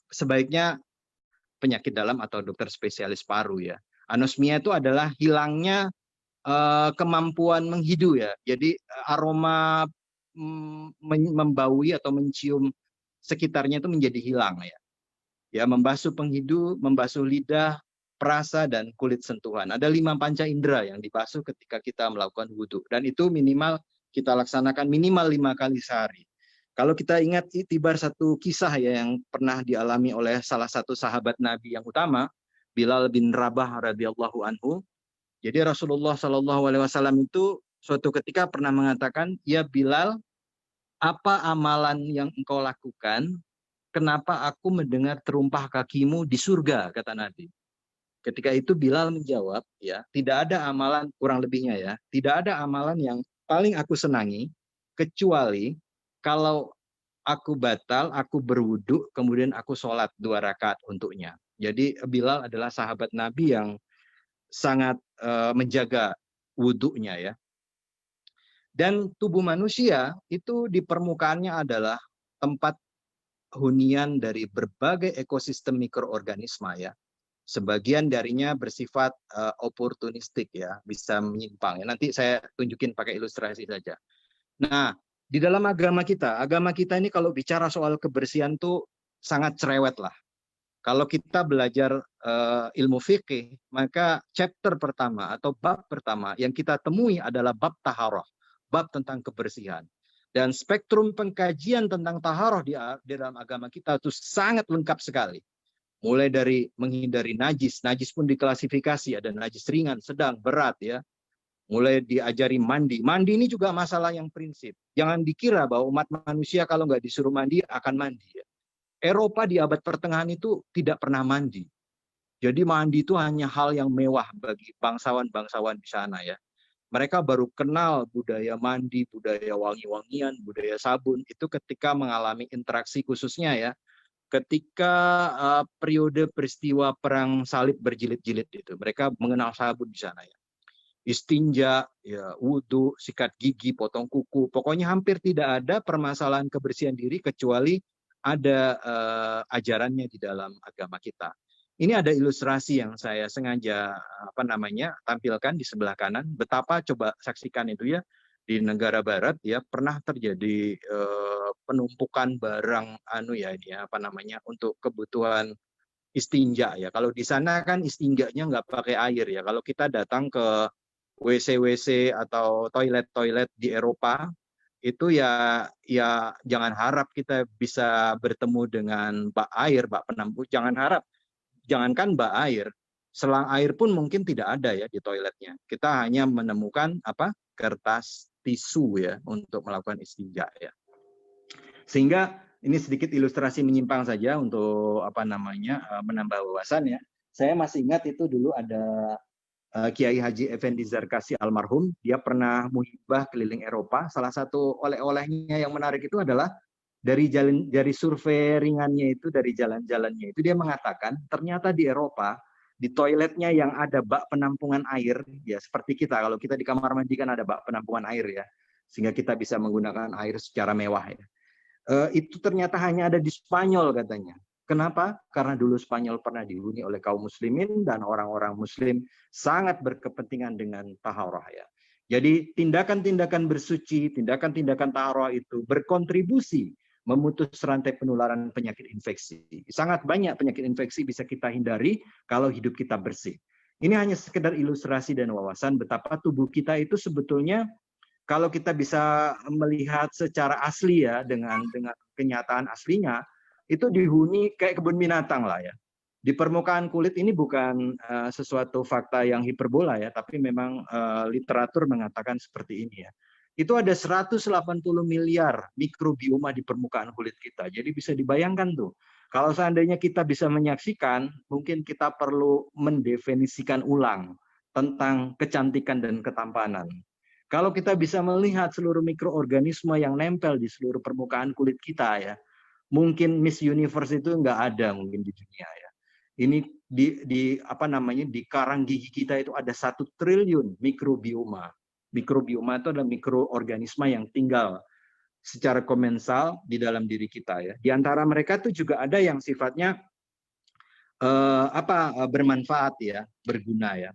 sebaiknya penyakit dalam atau dokter spesialis paru ya. Anosmia itu adalah hilangnya kemampuan menghidu ya. Jadi aroma membaui atau mencium sekitarnya itu menjadi hilang ya. Ya, membasuh penghidu, membasuh lidah, perasa dan kulit sentuhan. Ada 5 panca indera yang dibasuh ketika kita melakukan wudhu. Dan itu minimal kita laksanakan minimal 5 kali sehari. Kalau kita ingat itibar satu kisah ya yang pernah dialami oleh salah satu sahabat Nabi yang utama, Bilal bin Rabah radhiyallahu anhu. Jadi Rasulullah SAW itu suatu ketika pernah mengatakan, ya Bilal, apa amalan yang engkau lakukan? Kenapa aku mendengar terumpah kakimu di surga, kata Nabi. Ketika itu Bilal menjawab, ya, tidak ada amalan, kurang lebihnya ya, tidak ada amalan yang paling aku senangi, kecuali kalau aku batal, aku berwudu, kemudian aku sholat 2 rakaat untuknya. Jadi Bilal adalah sahabat Nabi yang sangat menjaga wudunya ya. Dan tubuh manusia itu di permukaannya adalah tempat hunian dari berbagai ekosistem mikroorganisme ya. Sebagian darinya bersifat oportunistik ya, bisa menyimpang. Ya, nanti saya tunjukin pakai ilustrasi saja. Nah, di dalam agama kita ini kalau bicara soal kebersihan tuh sangat cerewet lah. Kalau kita belajar ilmu fikih, maka chapter pertama atau bab pertama yang kita temui adalah bab taharah, bab tentang kebersihan. Dan spektrum pengkajian tentang taharah di dalam agama kita itu sangat lengkap sekali. Mulai dari menghindari najis pun diklasifikasi, ada najis ringan, sedang, berat ya. Mulai diajari mandi. Mandi ini juga masalah yang prinsip. Jangan dikira bahwa umat manusia kalau nggak disuruh mandi akan mandi. Ya. Eropa di abad pertengahan itu tidak pernah mandi. Jadi mandi itu hanya hal yang mewah bagi bangsawan-bangsawan di sana ya. Mereka baru kenal budaya mandi, budaya wangi-wangian, budaya sabun itu ketika mengalami interaksi khususnya ya. Ketika periode peristiwa perang salib berjilid-jilid itu, mereka mengenal sabun di sana ya. Istinja, ya, wudhu, sikat gigi, potong kuku, pokoknya hampir tidak ada permasalahan kebersihan diri kecuali ada ajarannya di dalam agama kita. Ini ada ilustrasi yang saya sengaja tampilkan di sebelah kanan. Betapa coba saksikan itu ya di negara barat ya pernah terjadi penumpukan barang untuk kebutuhan istinja ya. Kalau di sana kan istinjanya nggak pakai air ya. Kalau kita datang ke WC atau toilet di Eropa itu ya jangan harap kita bisa bertemu dengan bak air, bak penampung. Jangankan bak air, selang air pun mungkin tidak ada ya di toiletnya. Kita hanya menemukan kertas tisu ya untuk melakukan istinja ya. Sehingga ini sedikit ilustrasi menyimpang saja untuk menambah wawasan ya. Saya masih ingat itu dulu ada Kiai Haji Effendi Zarkasi almarhum, dia pernah muhibah keliling Eropa. Salah satu oleh-olehnya yang menarik itu adalah dari survei ringannya itu, dari jalan-jalannya itu dia mengatakan ternyata di Eropa di toiletnya yang ada bak penampungan air ya seperti kita, kalau kita di kamar mandi kan ada bak penampungan air ya, sehingga kita bisa menggunakan air secara mewah ya. Itu ternyata hanya ada di Spanyol katanya. Kenapa? Karena dulu Spanyol pernah dihuni oleh kaum muslimin dan orang-orang muslim sangat berkepentingan dengan taharah ya. Jadi tindakan-tindakan bersuci, tindakan-tindakan taharah itu berkontribusi memutus rantai penularan penyakit infeksi. Sangat banyak penyakit infeksi bisa kita hindari kalau hidup kita bersih. Ini hanya sekedar ilustrasi dan wawasan betapa tubuh kita itu sebetulnya kalau kita bisa melihat secara asli ya dengan kenyataan aslinya itu dihuni kayak kebun binatang lah ya. Di permukaan kulit ini bukan sesuatu fakta yang hiperbola ya, tapi memang literatur mengatakan seperti ini ya. Itu ada 180 miliar mikrobioma di permukaan kulit kita. Jadi bisa dibayangkan tuh, kalau seandainya kita bisa menyaksikan, mungkin kita perlu mendefinisikan ulang tentang kecantikan dan ketampanan. Kalau kita bisa melihat seluruh mikroorganisme yang nempel di seluruh permukaan kulit kita ya, mungkin Miss Universe itu nggak ada mungkin di dunia ya. Ini di karang gigi kita itu ada 1 triliun mikrobioma. Mikrobioma itu adalah mikroorganisme yang tinggal secara komensal di dalam diri kita ya. Di antara mereka itu juga ada yang sifatnya bermanfaat ya, berguna ya.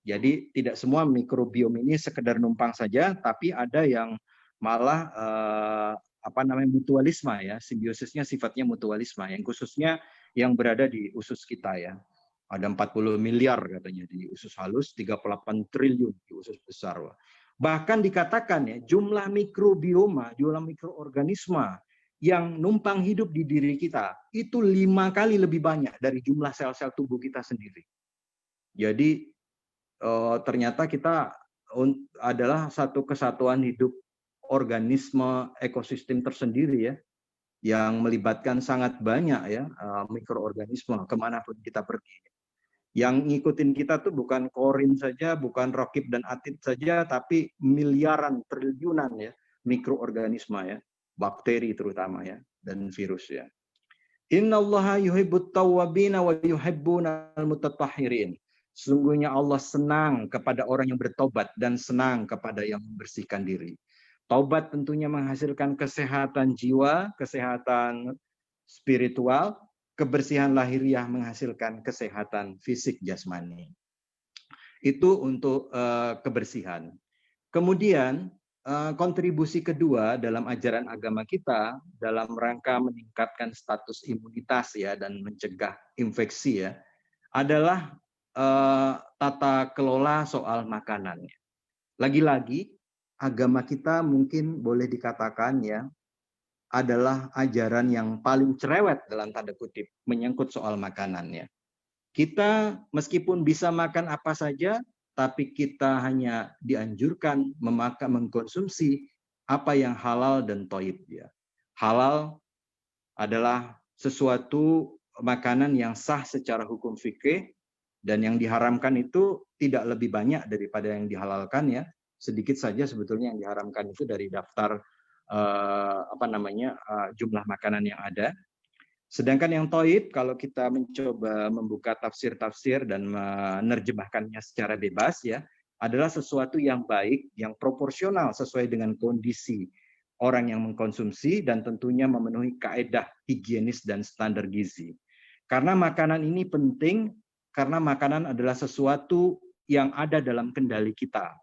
Jadi tidak semua mikrobiom ini sekedar numpang saja, tapi ada yang malah mutualisme ya, simbiosisnya sifatnya mutualisme, yang khususnya yang berada di usus kita ya. Ada 40 miliar katanya di usus halus, 38 triliun di usus besar. Bahkan dikatakan ya, jumlah mikrobioma, jumlah mikroorganisme yang numpang hidup di diri kita itu 5 kali lebih banyak dari jumlah sel-sel tubuh kita sendiri. Jadi ternyata kita adalah satu kesatuan hidup organisme ekosistem tersendiri ya, yang melibatkan sangat banyak ya mikroorganisme kemanapun kita pergi. Yang ngikutin kita tuh bukan korin saja, bukan Rokib dan Atid saja, tapi miliaran, triliunan ya mikroorganisme ya, bakteri terutama ya, dan virus ya. Innallaha yuhibbut tawwabina wa yuhibbunal mutatahhirin. Sesungguhnya Allah senang kepada orang yang bertobat dan senang kepada yang membersihkan diri. Taubat tentunya menghasilkan kesehatan jiwa, kesehatan spiritual, kebersihan lahiriah menghasilkan kesehatan fisik jasmani. Itu untuk kebersihan. Kemudian kontribusi kedua dalam ajaran agama kita dalam rangka meningkatkan status imunitas ya dan mencegah infeksi ya adalah tata kelola soal makanan. Lagi-lagi agama kita mungkin boleh dikatakan ya adalah ajaran yang paling cerewet dalam tanda kutip menyangkut soal makanannya. Kita meskipun bisa makan apa saja, tapi kita hanya dianjurkan mengkonsumsi apa yang halal dan thayyib ya. Halal adalah sesuatu makanan yang sah secara hukum fikih Dan yang diharamkan itu tidak lebih banyak daripada yang dihalalkan ya. Sedikit saja sebetulnya yang diharamkan itu dari daftar jumlah makanan yang ada. Sedangkan yang toib, kalau kita mencoba membuka tafsir-tafsir dan menerjemahkannya secara bebas ya, adalah sesuatu yang baik, yang proporsional sesuai dengan kondisi orang yang mengkonsumsi dan tentunya memenuhi kaedah higienis dan standar gizi. Karena makanan ini penting, karena makanan adalah sesuatu yang ada dalam kendali kita.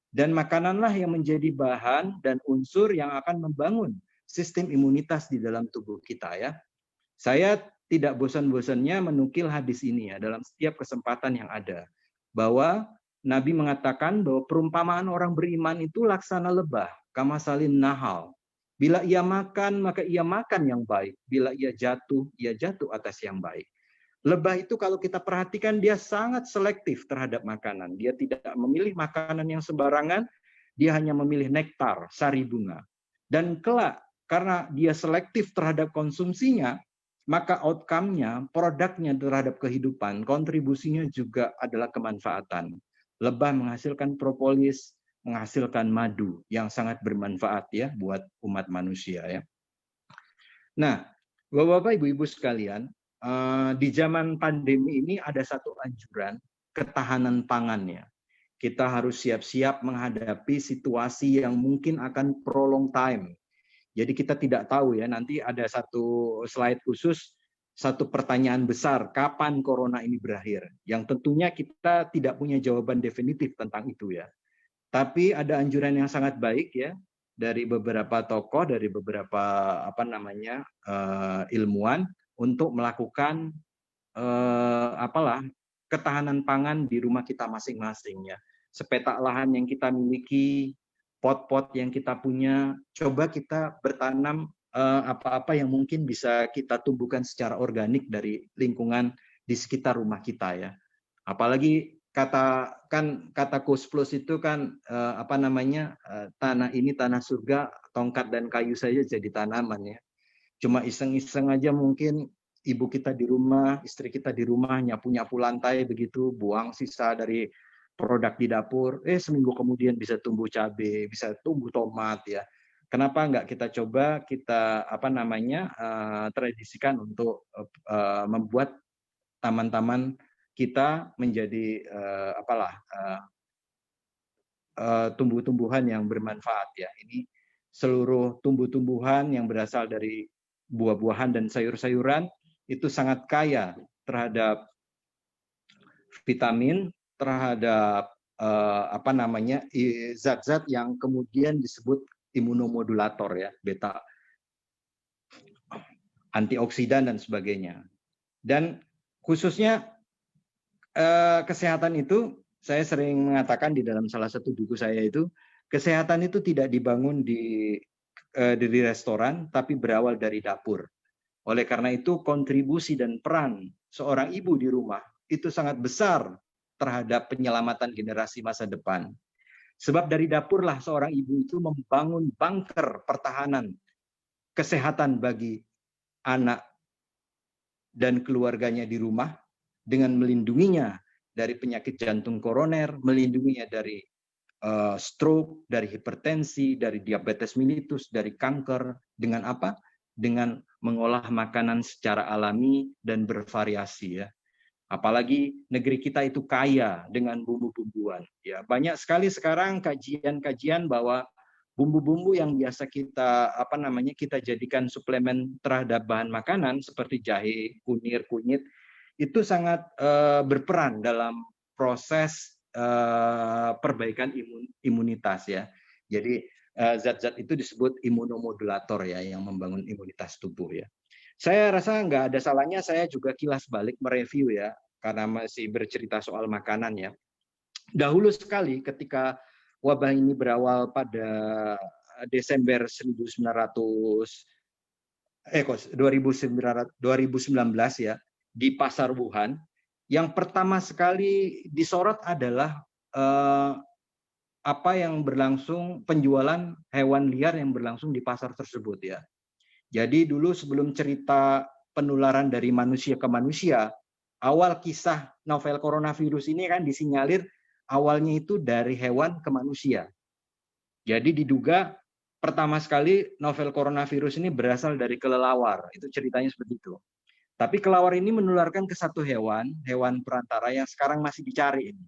Dan makananlah yang menjadi bahan dan unsur yang akan membangun sistem imunitas di dalam tubuh kita ya. Saya tidak bosan-bosannya menukil hadis ini ya dalam setiap kesempatan yang ada. Bahwa Nabi mengatakan bahwa perumpamaan orang beriman itu laksana lebah, kamasalin nahal. Bila ia makan, maka ia makan yang baik. Bila ia jatuh atas yang baik. Lebah itu kalau kita perhatikan dia sangat selektif terhadap makanan. Dia tidak memilih makanan yang sembarangan, dia hanya memilih nektar, sari bunga. Dan kelak, karena dia selektif terhadap konsumsinya, maka outcome-nya, produknya terhadap kehidupan, kontribusinya juga adalah kemanfaatan. Lebah menghasilkan propolis, menghasilkan madu yang sangat bermanfaat ya buat umat manusia ya. Nah, Bapak-bapak, Ibu-ibu sekalian, di zaman pandemi ini ada satu anjuran, ketahanan pangannya. Kita harus siap-siap menghadapi situasi yang mungkin akan prolong time. Jadi kita tidak tahu ya, nanti ada satu slide khusus, satu pertanyaan besar, kapan corona ini berakhir? Yang tentunya kita tidak punya jawaban definitif tentang itu ya. Tapi ada anjuran yang sangat baik ya, dari beberapa tokoh, dari beberapa ilmuwan untuk melakukan ketahanan pangan di rumah kita masing-masing ya. Sepetak lahan yang kita miliki, pot-pot yang kita punya, coba kita bertanam apa-apa yang mungkin bisa kita tumbuhkan secara organik dari lingkungan di sekitar rumah kita ya. Apalagi kata Coach Plus itu kan tanah ini tanah surga, tongkat dan kayu saja jadi tanaman ya. Cuma iseng-iseng aja mungkin ibu kita di rumah, istri kita di rumah nyapu-nyapu lantai begitu, buang sisa dari produk di dapur, seminggu kemudian bisa tumbuh cabai, bisa tumbuh tomat ya. Kenapa enggak kita coba kita tradisikan untuk membuat taman-taman kita menjadi tumbuh-tumbuhan yang bermanfaat ya. Ini seluruh tumbuh-tumbuhan yang berasal dari buah-buahan dan sayur-sayuran itu sangat kaya terhadap vitamin, terhadap zat-zat yang kemudian disebut imunomodulator ya, beta, antioksidan dan sebagainya. Dan khususnya kesehatan itu, saya sering mengatakan di dalam salah satu buku saya itu, kesehatan itu tidak dibangun di restoran, tapi berawal dari dapur. Oleh karena itu, kontribusi dan peran seorang ibu di rumah itu sangat besar terhadap penyelamatan generasi masa depan. Sebab dari dapurlah seorang ibu itu membangun bunker pertahanan kesehatan bagi anak dan keluarganya di rumah dengan melindunginya dari penyakit jantung koroner, melindunginya dari stroke, dari hipertensi, dari diabetes mellitus, dari kanker. Dengan apa? Dengan mengolah makanan secara alami dan bervariasi ya. Apalagi negeri kita itu kaya dengan bumbu-bumbuan. Ya, banyak sekali sekarang kajian-kajian bahwa bumbu-bumbu yang biasa kita kita jadikan suplemen terhadap bahan makanan seperti jahe, kunir, kunyit itu sangat berperan dalam proses perbaikan imunitas ya. Jadi zat-zat itu disebut imunomodulator ya, yang membangun imunitas tubuh ya. Saya rasa nggak ada salahnya saya juga kilas balik mereview ya, karena masih bercerita soal makanan ya. Dahulu sekali ketika wabah ini berawal pada Desember 2019 ya, di pasar Wuhan, yang pertama sekali disorot adalah apa yang berlangsung, penjualan hewan liar yang berlangsung di pasar tersebut ya. Jadi dulu sebelum cerita penularan dari manusia ke manusia, awal kisah novel coronavirus ini kan disinyalir awalnya itu dari hewan ke manusia. Jadi diduga pertama sekali novel coronavirus ini berasal dari kelelawar. Itu ceritanya seperti itu. Tapi kelelawar ini menularkan ke satu hewan perantara yang sekarang masih dicari ini.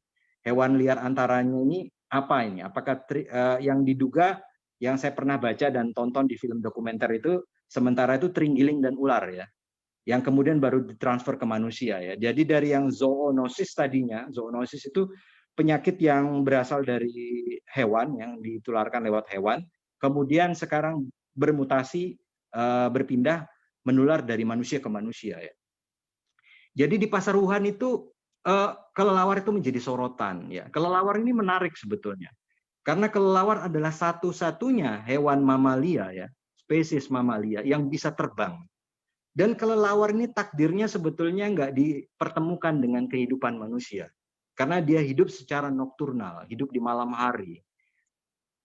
Hewan liar antaranya ini apa ini? Apakah yang diduga yang saya pernah baca dan tonton di film dokumenter itu sementara itu terenggiling dan ular ya. Yang kemudian baru ditransfer ke manusia ya. Jadi dari yang zoonosis tadinya, zoonosis itu penyakit yang berasal dari hewan yang ditularkan lewat hewan, kemudian sekarang bermutasi berpindah menular dari manusia ke manusia ya. Jadi di pasar Wuhan itu kelelawar itu menjadi sorotan ya. Kelelawar ini menarik sebetulnya. Karena kelelawar adalah satu-satunya hewan mamalia ya, spesies mamalia yang bisa terbang. Dan kelelawar ini takdirnya sebetulnya nggak dipertemukan dengan kehidupan manusia. Karena dia hidup secara nokturnal, hidup di malam hari.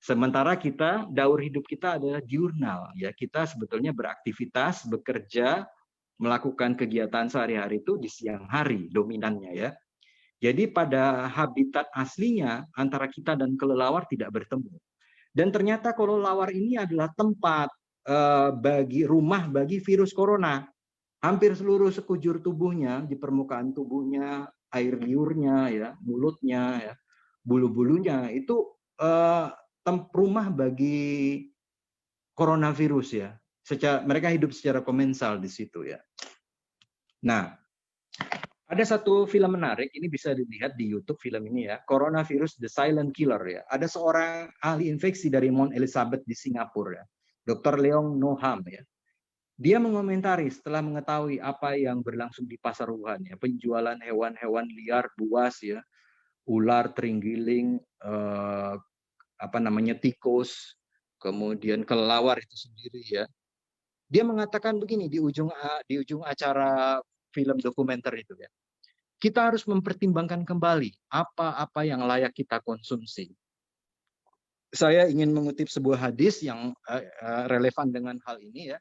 Sementara kita, daur hidup kita adalah diurnal. Ya, kita sebetulnya beraktivitas, bekerja, melakukan kegiatan sehari-hari itu di siang hari dominannya ya. Jadi pada habitat aslinya antara kita dan kelelawar tidak bertemu. Dan ternyata kelelawar ini adalah tempat rumah bagi virus corona. Hampir seluruh sekujur tubuhnya, di permukaan tubuhnya, air liurnya, ya, mulutnya, ya, bulu-bulunya itu rumah bagi coronavirus ya. Mereka hidup secara komensal di situ ya. Nah, ada satu film menarik, ini bisa dilihat di YouTube film ini ya, Coronavirus The Silent Killer ya. Ada seorang ahli infeksi dari Mount Elizabeth di Singapura ya, Dr. Leong Noham ya. Dia mengomentari setelah mengetahui apa yang berlangsung di pasar Wuhan ya, penjualan hewan-hewan liar buas ya, ular, terenggiling, tikus, kemudian kelelawar itu sendiri ya. Dia mengatakan begini di ujung acara film dokumenter itu ya. Kita harus mempertimbangkan kembali apa-apa yang layak kita konsumsi. Saya ingin mengutip sebuah hadis yang relevan dengan hal ini ya.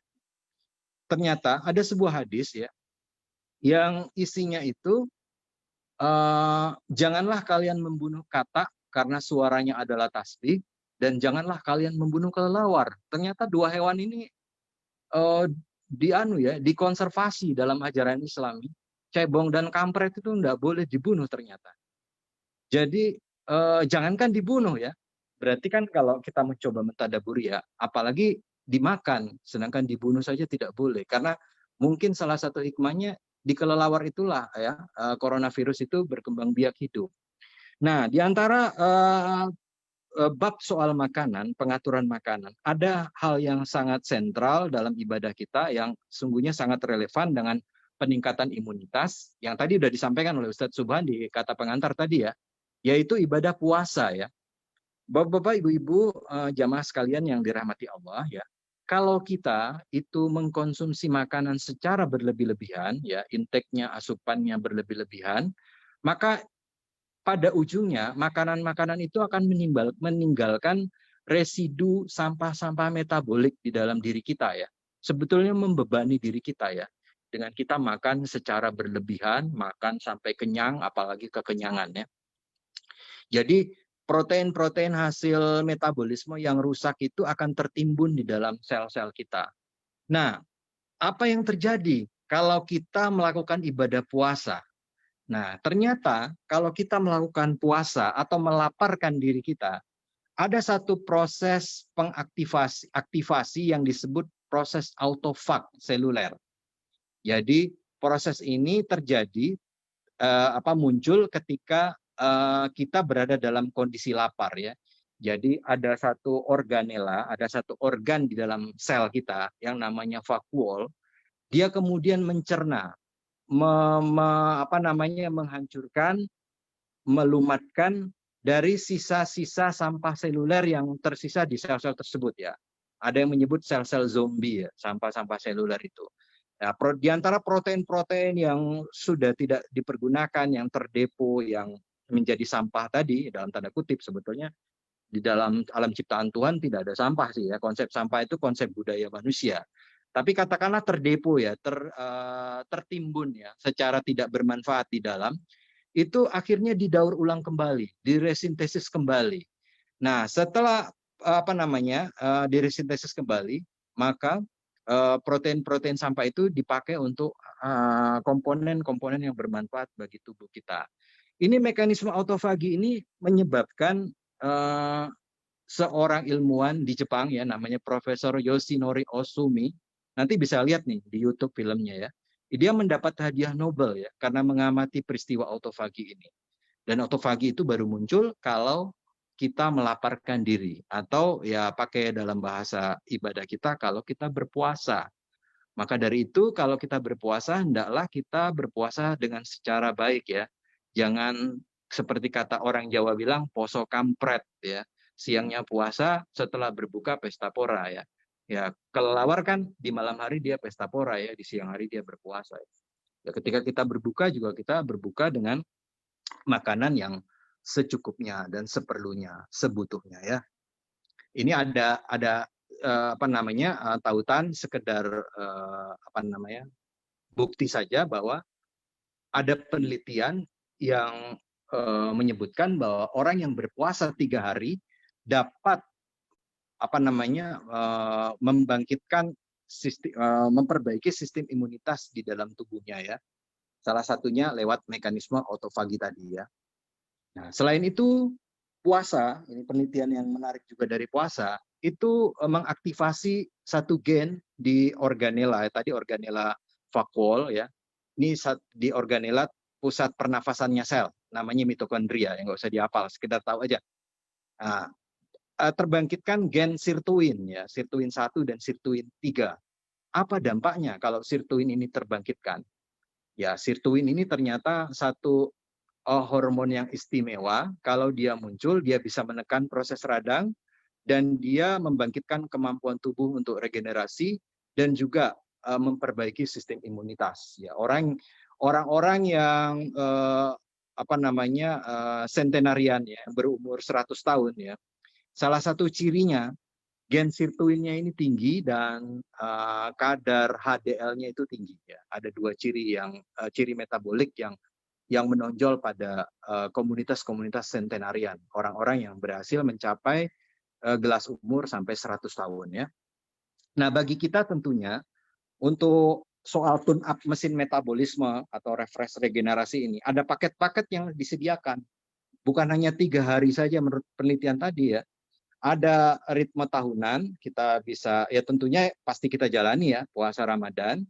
Ternyata ada sebuah hadis ya yang isinya itu janganlah kalian membunuh katak karena suaranya adalah tasbih, dan janganlah kalian membunuh kelelawar. Ternyata dua hewan ini dikonservasi dalam ajaran Islami. Cebong dan kampret itu tidak boleh dibunuh ternyata. Jadi jangankan dibunuh ya. Berarti kan kalau kita mencoba mentadaburi ya, apalagi dimakan, sedangkan dibunuh saja tidak boleh. Karena mungkin salah satu hikmahnya di kelelawar itulah ya coronavirus itu berkembang biak hidup. Nah, di antara bab soal makanan, pengaturan makanan, ada hal yang sangat sentral dalam ibadah kita yang sungguhnya sangat relevan dengan peningkatan imunitas yang tadi sudah disampaikan oleh Ustadz Subhan di kata pengantar tadi ya, yaitu ibadah puasa ya. Bapak-bapak, ibu-ibu, jamaah sekalian yang dirahmati Allah ya, kalau kita itu mengkonsumsi makanan secara berlebih-lebihan ya, intake-nya, asupannya berlebih-lebihan, maka pada ujungnya makanan-makanan itu akan meninggalkan residu sampah-sampah metabolik di dalam diri kita ya. Sebetulnya membebani diri kita ya. Dengan kita makan secara berlebihan, makan sampai kenyang, apalagi kekenyangan ya. Jadi protein-protein hasil metabolisme yang rusak itu akan tertimbun di dalam sel-sel kita. Nah, apa yang terjadi kalau kita melakukan ibadah puasa? Nah, ternyata kalau kita melakukan puasa atau melaparkan diri kita, ada satu proses aktivasi yang disebut proses autofag seluler. Jadi proses ini terjadi muncul ketika kita berada dalam kondisi lapar ya. Jadi ada satu organela, ada satu organ di dalam sel kita yang namanya vakuol. Dia kemudian mencerna, menghancurkan, melumatkan dari sisa-sisa sampah seluler yang tersisa di sel-sel tersebut ya. Ada yang menyebut sel-sel zombie ya, sampah-sampah seluler itu. Nah, di antara protein-protein yang sudah tidak dipergunakan, yang terdepo, yang menjadi sampah tadi, dalam tanda kutip sebetulnya, di dalam alam ciptaan Tuhan tidak ada sampah sih ya. Konsep sampah itu konsep budaya manusia. Tapi katakanlah terdepo ya, tertimbun ya, secara tidak bermanfaat di dalam, itu akhirnya didaur ulang kembali, diresintesis kembali. Nah, setelah diresintesis kembali, maka protein-protein sampah itu dipakai untuk komponen-komponen yang bermanfaat bagi tubuh kita. Ini mekanisme autofagi ini menyebabkan seorang ilmuwan di Jepang ya, namanya Profesor Yoshinori Ohsumi. Nanti bisa lihat nih di YouTube filmnya ya. Dia mendapat hadiah Nobel ya karena mengamati peristiwa autofagi ini. Dan autofagi itu baru muncul kalau kita melaparkan diri, atau ya pakai dalam bahasa ibadah kita kalau kita berpuasa. Maka dari itu kalau kita berpuasa, hendaklah kita berpuasa dengan secara baik ya. Jangan seperti kata orang Jawa bilang, poso kampret ya. Siangnya puasa, setelah berbuka pesta pora ya. Ya, kelelawar kan di malam hari dia pesta pora ya, di siang hari dia berpuasa. Ya, ketika kita berbuka juga kita berbuka dengan makanan yang secukupnya dan seperlunya, sebutuhnya ya. Ini ada tautan sekedar bukti saja bahwa ada penelitian yang menyebutkan bahwa orang yang berpuasa 3 hari dapat membangkitkan memperbaiki sistem imunitas di dalam tubuhnya ya. Salah satunya lewat mekanisme autofagi tadi ya. Nah, selain itu puasa, ini penelitian yang menarik juga dari puasa, itu mengaktifasi satu gen di organela, tadi organela vakuol ya. Ini di organela pusat pernafasannya sel, namanya mitokondria, yang nggak usah dihafal, sekedar tahu aja. Nah, terbangkitkan gen sirtuin ya, sirtuin 1 dan sirtuin 3. Apa dampaknya kalau sirtuin ini terbangkitkan? Ya, sirtuin ini ternyata satu hormon yang istimewa. Kalau dia muncul, dia bisa menekan proses radang dan dia membangkitkan kemampuan tubuh untuk regenerasi dan juga memperbaiki sistem imunitas. Ya, orang-orang yang centenarian ya, berumur 100 tahun ya. Salah satu cirinya gen sirtuinnya ini tinggi dan kadar HDL-nya itu tinggi ya. Ada 2 ciri ciri metabolik yang menonjol pada komunitas-komunitas centenarian, orang-orang yang berhasil mencapai gelas umur sampai 100 tahun ya. Nah, bagi kita tentunya untuk soal tune up mesin metabolisme atau refresh regenerasi ini ada paket-paket yang disediakan. Bukan hanya 3 hari saja menurut penelitian tadi ya. Ada ritme tahunan, kita bisa ya tentunya pasti kita jalani ya puasa Ramadan.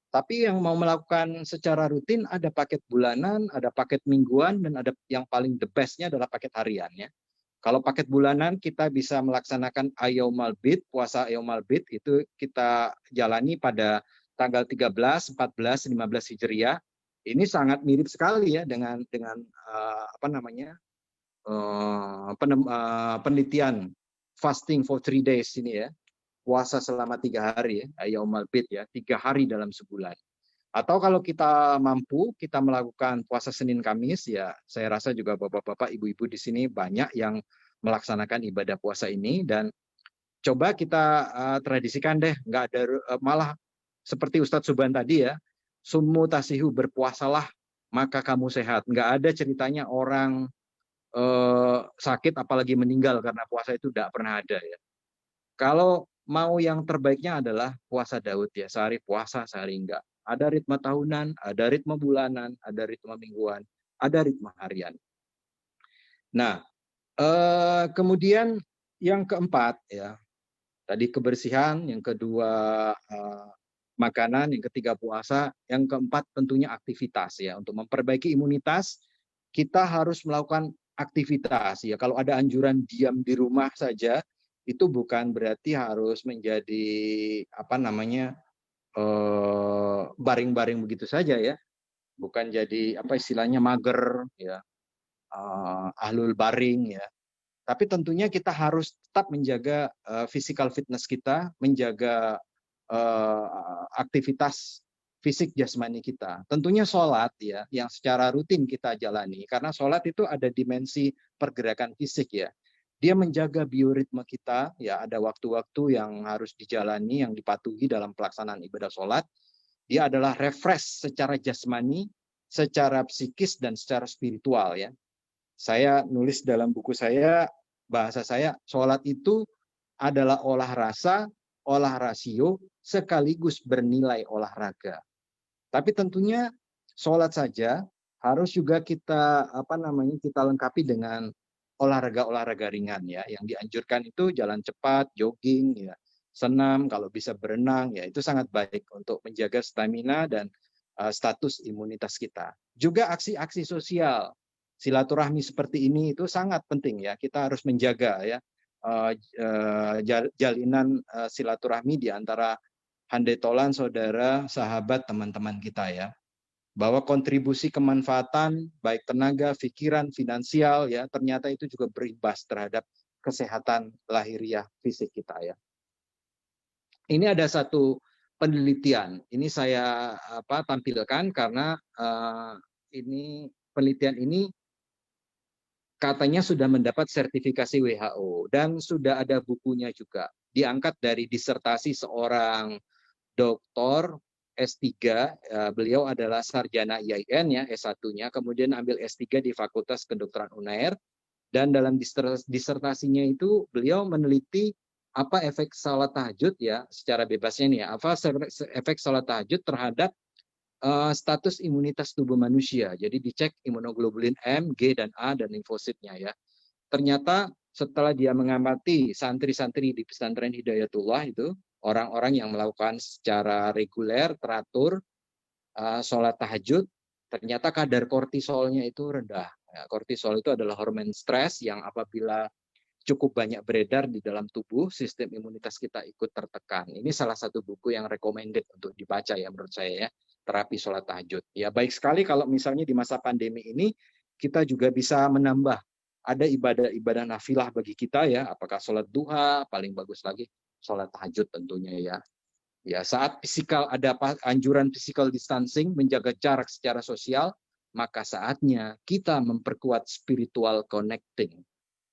Tapi yang mau melakukan secara rutin ada paket bulanan, ada paket mingguan, dan ada yang paling the best-nya adalah paket harian ya. Kalau paket bulanan kita bisa melaksanakan Ayyamul Bid, puasa Ayyamul Bid itu kita jalani pada tanggal 13, 14, 15 Hijriah. Ini sangat mirip sekali ya dengan penelitian fasting for 3 days ini ya. Puasa selama 3 hari ya, Ayyamul Bid ya, 3 hari dalam sebulan. Atau kalau kita mampu, kita melakukan puasa Senin Kamis ya, saya rasa juga bapak-bapak, ibu-ibu di sini banyak yang melaksanakan ibadah puasa ini, dan coba kita tradisikan deh, nggak ada malah seperti Ustadz Subhan tadi ya, summu tasihu, berpuasalah maka kamu sehat. Nggak ada ceritanya orang sakit apalagi meninggal karena puasa, itu tidak pernah ada ya. Kalau mau yang terbaiknya adalah puasa Daud ya, sehari puasa, sehari enggak. Ada ritme tahunan, ada ritme bulanan, ada ritme mingguan, ada ritme harian. Nah, kemudian yang keempat ya, tadi kebersihan, yang kedua makanan, yang ketiga puasa, yang keempat tentunya aktivitas ya. Untuk memperbaiki imunitas, kita harus melakukan aktivitas ya. Kalau ada anjuran diam di rumah saja, itu bukan berarti harus menjadi baring-baring begitu saja ya, bukan jadi istilahnya mager ya, ahlul baring ya. Tapi tentunya kita harus tetap menjaga physical fitness kita, menjaga aktivitas fisik jasmani kita. Tentunya sholat ya, yang secara rutin kita jalani, karena sholat itu ada dimensi pergerakan fisik ya. Dia menjaga bioritme kita, ya ada waktu-waktu yang harus dijalani, yang dipatuhi dalam pelaksanaan ibadah sholat. Dia adalah refresh secara jasmani, secara psikis, dan secara spiritual. Ya, saya nulis dalam buku saya, bahasa saya, sholat itu adalah olah rasa, olah rasio, sekaligus bernilai olahraga. Tapi tentunya sholat saja harus juga kita kita lengkapi dengan olahraga-olahraga ringan ya. Yang dianjurkan itu jalan cepat, jogging ya, senam, kalau bisa berenang ya, itu sangat baik untuk menjaga stamina dan status imunitas kita. Juga aksi-aksi sosial, silaturahmi seperti ini itu sangat penting ya. Kita harus menjaga ya jalinan silaturahmi di antara handai tolan, saudara, sahabat, teman-teman kita ya. Bahwa kontribusi kemanfaatan baik tenaga, pikiran, finansial ya, ternyata itu juga berimbas terhadap kesehatan lahiriah fisik kita ya. Ini ada satu penelitian. Ini saya tampilkan karena ini penelitian ini katanya sudah mendapat sertifikasi WHO dan sudah ada bukunya juga. Diangkat dari disertasi seorang doktor S3, beliau adalah sarjana IAIN ya, S1-nya, kemudian ambil S3 di Fakultas Kedokteran UNAIR, dan dalam disertasinya itu beliau meneliti apa efek salat tahajud ya, secara bebasnya nih ya, apa efek salat tahajud terhadap status imunitas tubuh manusia. Jadi dicek imunoglobulin M, G, dan A, dan limfositnya ya. Ternyata setelah dia mengamati santri-santri di pesantren Hidayatullah itu, orang-orang yang melakukan secara reguler, teratur, sholat tahajud, ternyata kadar kortisolnya itu rendah. Ya, kortisol itu adalah hormon stres yang apabila cukup banyak beredar di dalam tubuh, sistem imunitas kita ikut tertekan. Ini salah satu buku yang recommended untuk dibaca ya menurut saya ya, terapi sholat tahajud. Ya baik sekali kalau misalnya di masa pandemi ini kita juga bisa menambah ada ibadah-ibadah nafilah bagi kita ya, apakah sholat duha, paling bagus lagi sholat tahajud tentunya ya. Ya, saat ada anjuran physical distancing, menjaga jarak secara sosial, maka saatnya kita memperkuat spiritual connecting.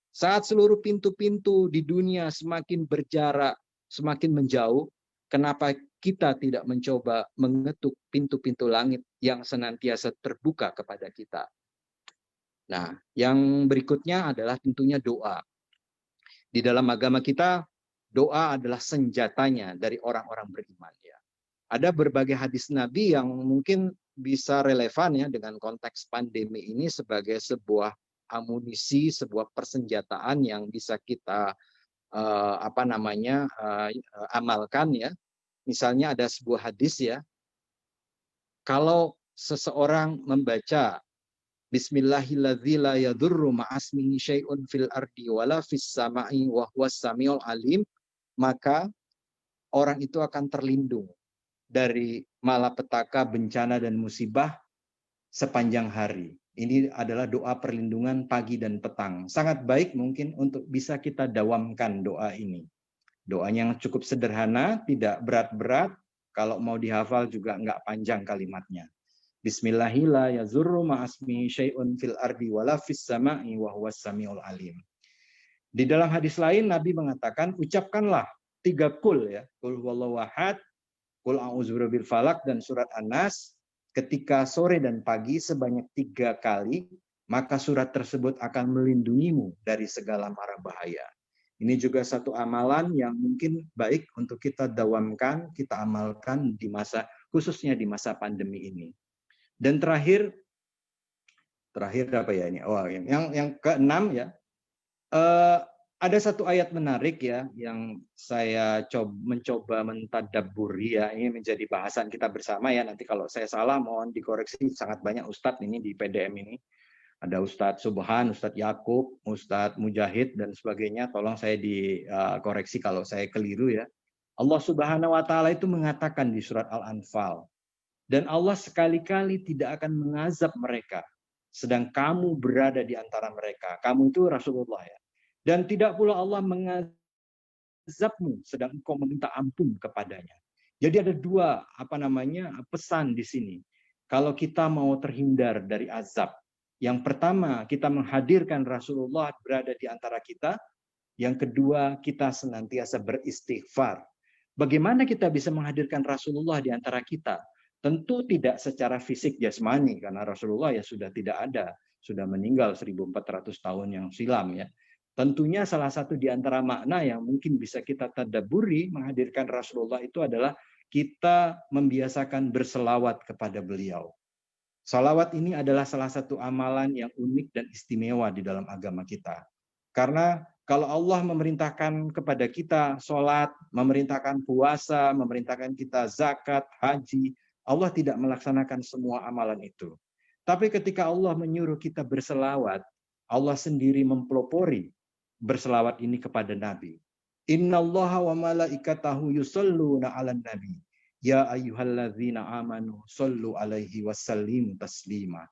Saat seluruh pintu-pintu di dunia semakin berjarak, semakin menjauh, kenapa kita tidak mencoba mengetuk pintu-pintu langit yang senantiasa terbuka kepada kita? Nah, yang berikutnya adalah tentunya doa. Di dalam agama kita, doa adalah senjatanya dari orang-orang beriman ya. Ada berbagai hadis Nabi yang mungkin bisa relevan ya dengan konteks pandemi ini sebagai sebuah amunisi, sebuah persenjataan yang bisa kita amalkan ya. Misalnya ada sebuah hadis ya. Kalau seseorang membaca Bismillahilladzi la yadurru ma'asmihi syai'un fil ardi wala fis sama'i wa huwas samiul alim, maka orang itu akan terlindung dari malapetaka, bencana, dan musibah sepanjang hari. Ini adalah doa perlindungan pagi dan petang. Sangat baik mungkin untuk bisa kita dawamkan doa ini. Doanya yang cukup sederhana, tidak berat-berat. Kalau mau dihafal juga nggak panjang kalimatnya. Bismillahillah yazurru ma'asmihi syai'un fil ardi wala fis sama'i wa huwas samiul alim. Di dalam hadis lain Nabi mengatakan ucapkanlah 3 kul ya, kul huwallahu ahad, kul a'udzu birabbil falaq, dan surat An-Nas ketika sore dan pagi sebanyak 3 kali, maka surat tersebut akan melindungimu dari segala mara bahaya. Ini juga satu amalan yang mungkin baik untuk kita dawamkan, kita amalkan di masa, khususnya di masa pandemi ini. Dan terakhir apa ya ini? Oh, yang ke-6 ya. Ada satu ayat menarik ya yang saya mencoba mentadabburi ya, ini menjadi bahasan kita bersama ya. Nanti kalau saya salah mohon dikoreksi, sangat banyak ustadz ini di PDM ini. Ada Ustadz Subhan, Ustadz Yakub, Ustadz Mujahid dan sebagainya. Tolong saya dikoreksi kalau saya keliru ya. Allah Subhanahu wa taala itu mengatakan di surat Al-Anfal, dan Allah sekali-kali tidak akan mengazab mereka sedang kamu berada di antara mereka. Kamu itu Rasulullah ya. Dan tidak pula Allah mengazabmu sedang engkau meminta ampun kepadanya. Jadi ada 2 pesan di sini. Kalau kita mau terhindar dari azab, yang pertama kita menghadirkan Rasulullah berada di antara kita, Yang kedua, kita senantiasa beristighfar. Bagaimana kita bisa menghadirkan Rasulullah di antara kita? Tentu tidak secara fisik jasmani, karena Rasulullah ya sudah tidak ada, sudah meninggal 1400 tahun yang silam ya. Tentunya salah satu di antara makna yang mungkin bisa kita tadabburi menghadirkan Rasulullah itu adalah kita membiasakan berselawat kepada beliau. Salawat ini adalah salah satu amalan yang unik dan istimewa di dalam agama kita. Karena kalau Allah memerintahkan kepada kita sholat, memerintahkan puasa, memerintahkan kita zakat, haji, Allah tidak melaksanakan semua amalan itu. Tapi ketika Allah menyuruh kita berselawat, Allah sendiri mempelopori berselawat ini kepada Nabi. Innallaha wa malaikatahu yusalluna 'alan nabi. Ya ayyuhalladzina amanu sallu alaihi wasallimu taslima.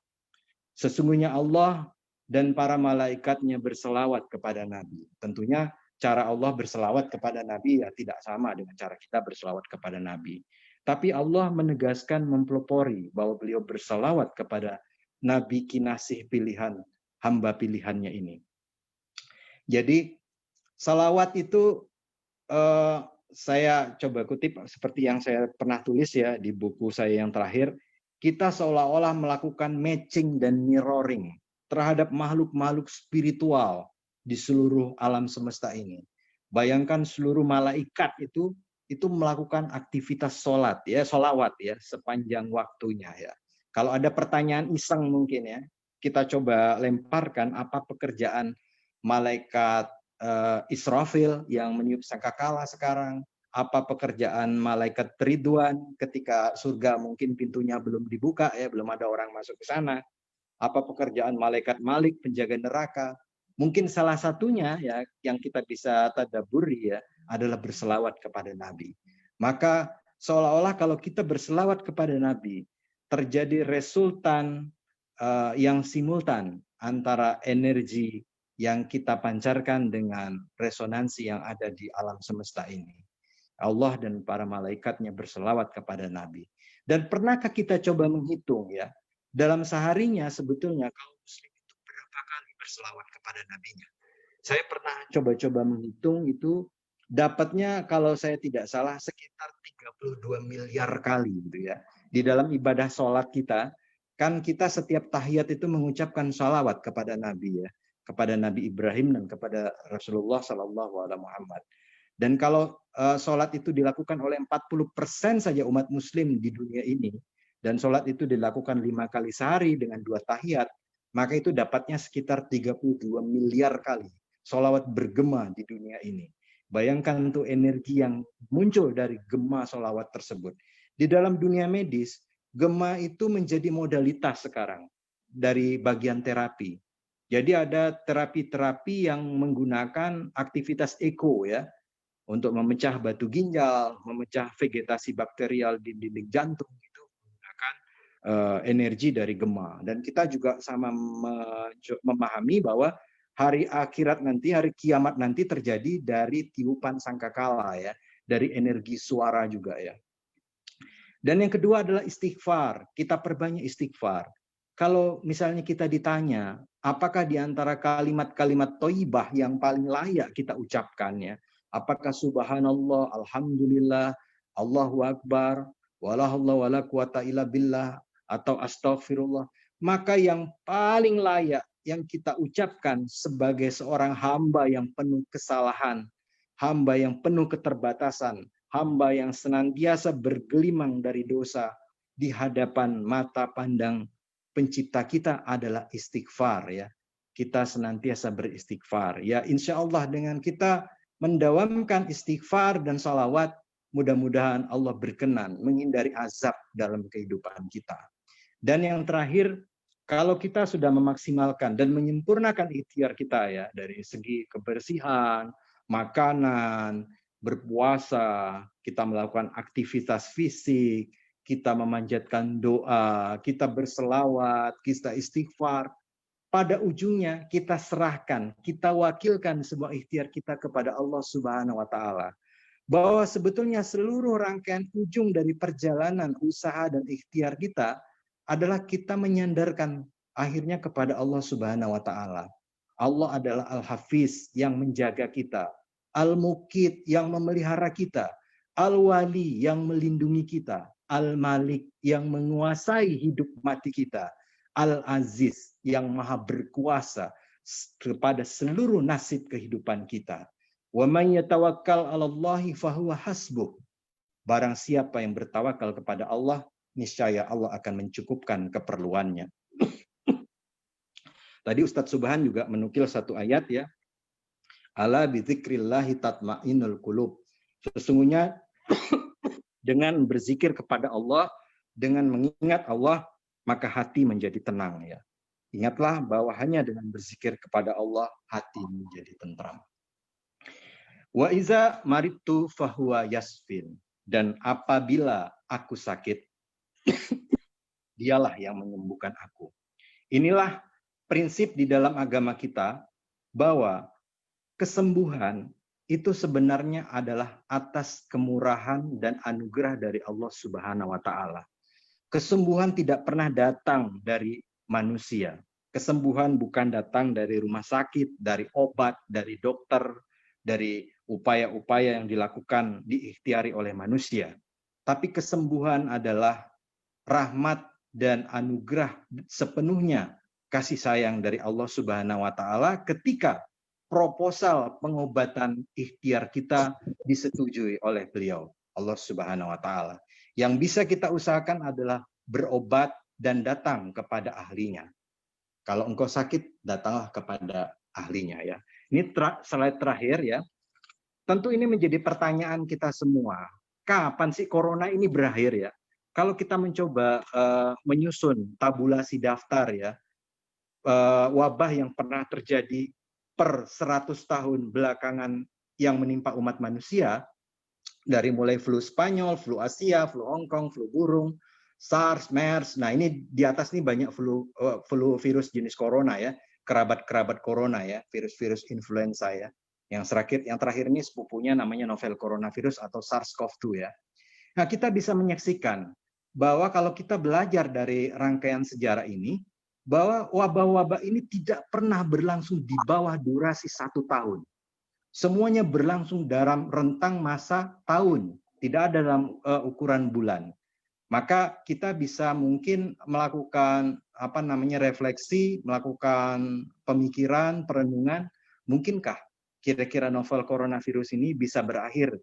Sesungguhnya Allah dan para malaikatnya berselawat kepada Nabi. Tentunya cara Allah berselawat kepada Nabi ya tidak sama dengan cara kita berselawat kepada Nabi. Tapi Allah menegaskan mempelopori bahwa beliau berselawat kepada Nabi kinasih pilihan, hamba pilihannya ini. Jadi salawat itu saya coba kutip seperti yang saya pernah tulis ya di buku saya yang terakhir. Kita seolah-olah melakukan matching dan mirroring terhadap makhluk-makhluk spiritual di seluruh alam semesta ini. Bayangkan seluruh malaikat itu melakukan aktivitas sholat ya, sholawat ya sepanjang waktunya ya. Kalau ada pertanyaan iseng mungkin ya, kita coba lemparkan apa pekerjaan malaikat Israfil yang meniup sangkakala sekarang, apa pekerjaan malaikat Ridwan ketika surga mungkin pintunya belum dibuka ya, belum ada orang masuk ke sana, apa pekerjaan malaikat Malik penjaga neraka. Mungkin salah satunya ya yang kita bisa tadabburi ya adalah berselawat kepada Nabi. Maka seolah-olah kalau kita berselawat kepada Nabi terjadi resultan yang simultan antara energi yang kita pancarkan dengan resonansi yang ada di alam semesta ini. Allah dan para malaikatnya berselawat kepada Nabi. Dan pernahkah kita coba menghitung ya, dalam seharinya sebetulnya kaum muslim itu berapa kali berselawat kepada nabinya? Saya pernah coba-coba menghitung itu dapatnya kalau saya tidak salah sekitar 32 miliar kali gitu ya. Di dalam ibadah sholat kita, kan kita setiap tahiyat itu mengucapkan salawat kepada Nabi ya, kepada Nabi Ibrahim dan kepada Rasulullah Sallallahu Alaihi Muhammad. Dan kalau sholat itu dilakukan oleh 40% saja umat muslim di dunia ini, dan sholat itu dilakukan 5 kali sehari dengan 2 tahiyat, maka itu dapatnya sekitar 32 miliar kali sholawat bergema di dunia ini. Bayangkan untuk energi yang muncul dari gema sholawat tersebut. Di dalam dunia medis, gema itu menjadi modalitas sekarang dari bagian terapi. Jadi ada terapi-terapi yang menggunakan aktivitas eko ya, untuk memecah batu ginjal, memecah vegetasi bakterial di dinding jantung itu menggunakan energi dari gema. Dan kita juga sama memahami bahwa hari akhirat nanti, hari kiamat nanti terjadi dari tiupan sangkakala ya, dari energi suara juga ya. Dan yang kedua adalah istighfar. Kita perbanyak istighfar. Kalau misalnya kita ditanya, apakah di antara kalimat-kalimat thayyibah yang paling layak kita ucapkan ya? Apakah subhanallah, alhamdulillah, Allahu akbar, wala haula wala quwata illa billah, atau astaghfirullah? Maka yang paling layak yang kita ucapkan sebagai seorang hamba yang penuh kesalahan, hamba yang penuh keterbatasan, hamba yang senantiasa bergelimang dari dosa di hadapan mata pandang pencipta kita adalah istighfar ya. Kita senantiasa beristighfar. Ya insya Allah dengan kita mendawamkan istighfar dan salawat, mudah-mudahan Allah berkenan menghindari azab dalam kehidupan kita. Dan yang terakhir, kalau kita sudah memaksimalkan dan menyempurnakan ikhtiar kita ya, dari segi kebersihan, makanan, berpuasa, kita melakukan aktivitas fisik, kita memanjatkan doa, kita berselawat, kita istighfar. Pada ujungnya kita serahkan, kita wakilkan semua ikhtiar kita kepada Allah Subhanahu wa taala. Bahwa sebetulnya seluruh rangkaian ujung dari perjalanan usaha dan ikhtiar kita adalah kita menyandarkan akhirnya kepada Allah Subhanahu wa taala. Allah adalah Al-Hafiz yang menjaga kita, Al-Muqit yang memelihara kita, Al-Wali yang melindungi kita, Al-Malik yang menguasai hidup mati kita, Al-Aziz yang maha berkuasa kepada seluruh nasib kehidupan kita. Wa man yatawakkal 'alallahi fahuwa hasbuh. Barang siapa yang bertawakal kepada Allah, niscaya Allah akan mencukupkan keperluannya. Tadi Ustadz Subhan juga menukil satu ayat ya. Ala bidzikrillahi tatma'innul qulub. Sesungguhnya dengan berzikir kepada Allah, dengan mengingat Allah, maka hati menjadi tenang ya. Ingatlah bahwa hanya dengan berzikir kepada Allah, hati menjadi tentram. Wa iza maritu fahuwa yasfin. Dan apabila aku sakit, dialah yang menyembuhkan aku. Inilah prinsip di dalam agama kita bahwa kesembuhan itu sebenarnya adalah atas kemurahan dan anugerah dari Allah Subhanahu wa taala. Kesembuhan tidak pernah datang dari manusia. Kesembuhan bukan datang dari rumah sakit, dari obat, dari dokter, dari upaya-upaya yang dilakukan diikhtiari oleh manusia. Tapi kesembuhan adalah rahmat dan anugerah sepenuhnya kasih sayang dari Allah Subhanahu wa taala ketika proposal pengobatan ikhtiar kita disetujui oleh beliau, Allah Subhanahu wa taala. Yang bisa kita usahakan adalah berobat dan datang kepada ahlinya. Kalau engkau sakit, datanglah kepada ahlinya ya. Ini slide terakhir ya. Tentu ini menjadi pertanyaan kita semua. Kapan sih corona ini berakhir ya? Kalau kita mencoba menyusun tabulasi daftar ya, wabah yang pernah terjadi per 100 tahun belakangan yang menimpa umat manusia, dari mulai flu Spanyol, flu Asia, flu Hong Kong, flu burung, SARS, MERS. Nah ini di atas nih banyak flu virus jenis corona ya, kerabat corona ya, virus-virus influenza ya. Yang terakhir ini sepupunya namanya novel coronavirus atau SARS-CoV-2 ya. Nah kita bisa menyaksikan bahwa kalau kita belajar dari rangkaian sejarah ini, bahwa wabah-wabah ini tidak pernah berlangsung di bawah durasi 1 tahun. Semuanya berlangsung dalam rentang masa tahun, tidak ada dalam ukuran bulan. Maka kita bisa mungkin melakukan refleksi, melakukan pemikiran, perenungan, mungkinkah kira-kira novel coronavirus ini bisa berakhir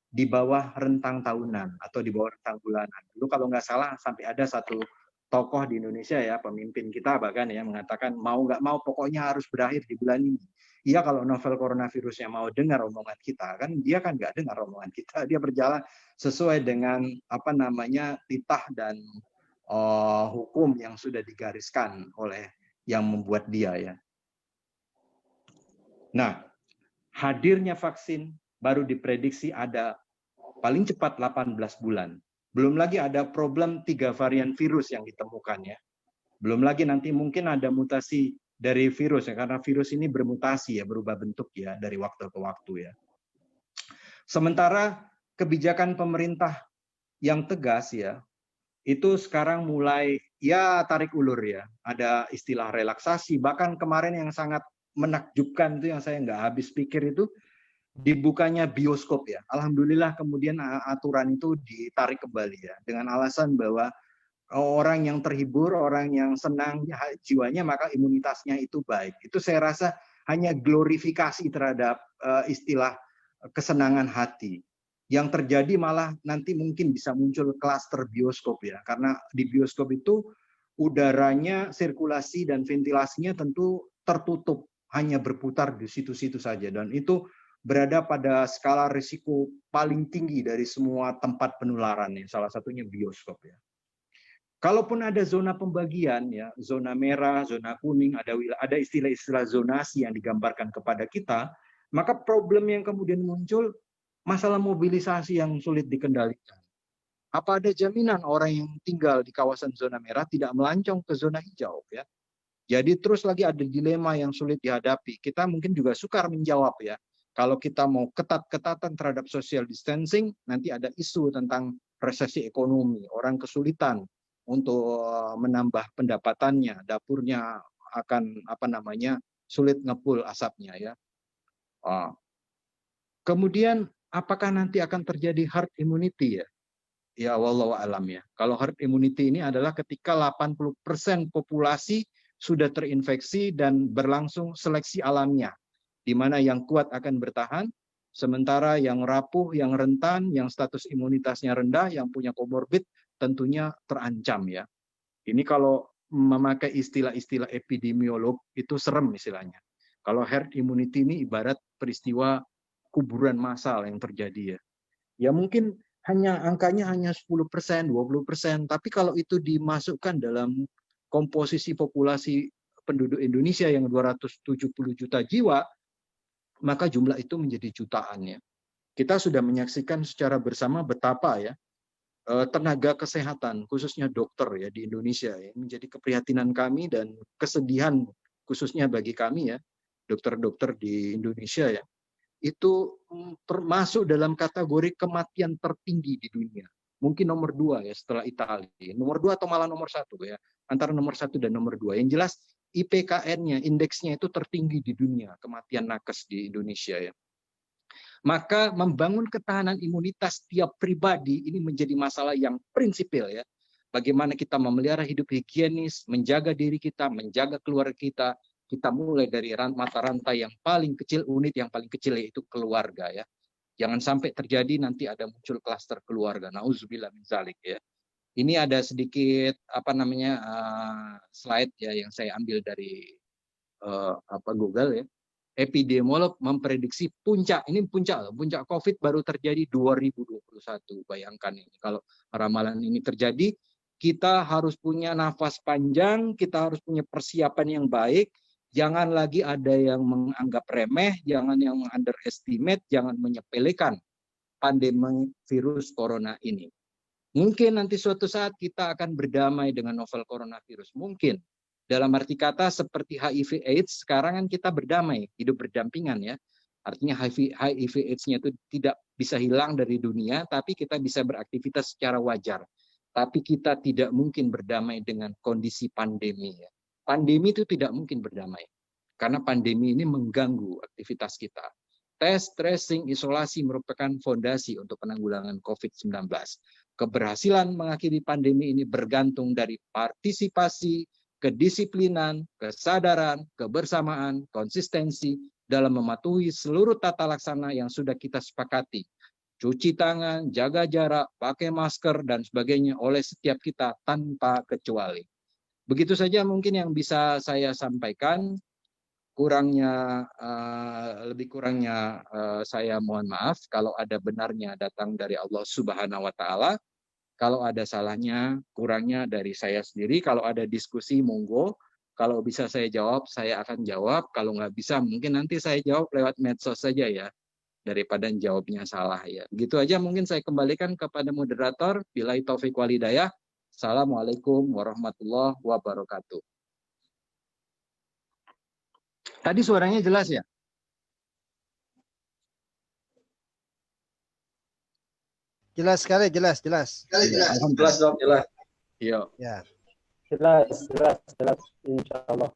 di bawah rentang tahunan atau di bawah rentang bulanan. Dulu kalau nggak salah sampai ada satu tokoh di Indonesia ya, pemimpin kita bahkan ya, mengatakan mau nggak mau pokoknya harus berakhir di bulan ini. Iya kalau novel coronavirusnya mau dengar omongan kita, kan dia kan nggak dengar omongan kita, dia berjalan sesuai dengan titah dan hukum yang sudah digariskan oleh yang membuat dia ya. Nah, hadirnya vaksin baru diprediksi ada paling cepat 18 bulan. Belum lagi ada problem 3 varian virus yang ditemukan ya. Belum lagi nanti mungkin ada mutasi dari virus ya, karena virus ini bermutasi ya, berubah bentuk ya dari waktu ke waktu ya. Sementara kebijakan pemerintah yang tegas ya, itu sekarang mulai ya tarik ulur ya. Ada istilah relaksasi, bahkan kemarin yang sangat menakjubkan itu yang saya nggak habis pikir itu, dibukanya bioskop ya. Alhamdulillah kemudian aturan itu ditarik kembali ya, dengan alasan bahwa orang yang terhibur, orang yang senang jiwanya, maka imunitasnya itu baik. Itu saya rasa hanya glorifikasi terhadap istilah kesenangan hati. Yang terjadi malah nanti mungkin bisa muncul klaster bioskop ya, karena di bioskop itu udaranya, sirkulasi dan ventilasinya tentu tertutup, hanya berputar di situ-situ saja, dan itu berada pada skala risiko paling tinggi dari semua tempat penularan ya, salah satunya bioskop ya. Kalaupun ada zona pembagian ya, zona merah, zona kuning, ada istilah-istilah zonasi yang digambarkan kepada kita, maka problem yang kemudian muncul masalah mobilisasi yang sulit dikendalikan. Apa ada jaminan orang yang tinggal di kawasan zona merah tidak melancong ke zona hijau ya? Jadi terus lagi ada dilema yang sulit dihadapi. Kita mungkin juga sukar menjawab ya. Kalau kita mau ketat-ketatan terhadap social distancing, nanti ada isu tentang resesi ekonomi, orang kesulitan untuk menambah pendapatannya, dapurnya akan sulit ngepul asapnya ya. Kemudian apakah nanti akan terjadi herd immunity ya? Ya wallahu alam ya. Kalau herd immunity ini adalah ketika 80% populasi sudah terinfeksi dan berlangsung seleksi alamiah, di mana yang kuat akan bertahan, sementara yang rapuh, yang rentan, yang status imunitasnya rendah, yang punya komorbid tentunya terancam ya. Ini kalau memakai istilah-istilah epidemiolog itu serem istilahnya. Kalau herd immunity ini ibarat peristiwa kuburan massal yang terjadi ya. Ya mungkin angkanya hanya 10%, 20%, tapi kalau itu dimasukkan dalam komposisi populasi penduduk Indonesia yang 270 juta jiwa, maka jumlah itu menjadi jutaan ya. Kita sudah menyaksikan secara bersama betapa ya tenaga kesehatan, khususnya dokter ya di Indonesia ya, menjadi keprihatinan kami dan kesedihan khususnya bagi kami ya, dokter-dokter di Indonesia ya, itu termasuk dalam kategori kematian tertinggi di dunia. Mungkin nomor 2 ya setelah Italia. Nomor 2 atau malah nomor 1 ya. Antara nomor 1 dan nomor 2. Yang jelas IPKN-nya, indeksnya itu tertinggi di dunia, kematian nakes di Indonesia ya. Maka membangun ketahanan imunitas tiap pribadi ini menjadi masalah yang prinsipil ya. Bagaimana kita memelihara hidup higienis, menjaga diri kita, menjaga keluarga kita. Kita mulai dari mata rantai yang paling kecil, unit yang paling kecil yaitu keluarga ya. Jangan sampai terjadi nanti ada muncul klaster keluarga. Nauzubillah min zalik ya. Ini ada sedikit slide ya yang saya ambil dari Google ya. Epidemiolog memprediksi puncak COVID baru terjadi 2021. Bayangkan ini kalau ramalan ini terjadi, kita harus punya nafas panjang, kita harus punya persiapan yang baik. Jangan lagi ada yang menganggap remeh, jangan yang underestimate, jangan menyepelekan pandemi virus corona ini. Mungkin nanti suatu saat kita akan berdamai dengan novel coronavirus. Mungkin. Dalam arti kata seperti HIV AIDS, sekarang kan kita berdamai, hidup berdampingan ya. Artinya HIV AIDS-nya itu tidak bisa hilang dari dunia, tapi kita bisa beraktivitas secara wajar. Tapi kita tidak mungkin berdamai dengan kondisi pandemi ya. Pandemi itu tidak mungkin berdamai. Karena pandemi ini mengganggu aktivitas kita. Tes, tracing, isolasi merupakan fondasi untuk penanggulangan COVID-19. Keberhasilan mengakhiri pandemi ini bergantung dari partisipasi, kedisiplinan, kesadaran, kebersamaan, konsistensi dalam mematuhi seluruh tata laksana yang sudah kita sepakati. Cuci tangan, jaga jarak, pakai masker, dan sebagainya oleh setiap kita tanpa kecuali. Begitu saja mungkin yang bisa saya sampaikan. Lebih kurangnya saya mohon maaf. Kalau ada benarnya datang dari Allah Subhanahu wa Ta'ala. Kalau ada salahnya, kurangnya dari saya sendiri. Kalau ada diskusi, monggo. Kalau bisa saya jawab, saya akan jawab. Kalau nggak bisa, mungkin nanti saya jawab lewat medsos saja ya. Daripada jawabnya salah ya. Begitu aja mungkin saya kembalikan kepada moderator. Billahi taufiq wal hidayah. Assalamualaikum warahmatullahi wabarakatuh. Tadi suaranya jelas ya? Jelas sekali, jelas. Jelas dok, jelas. Iya. Ya. Jelas, insya Allah.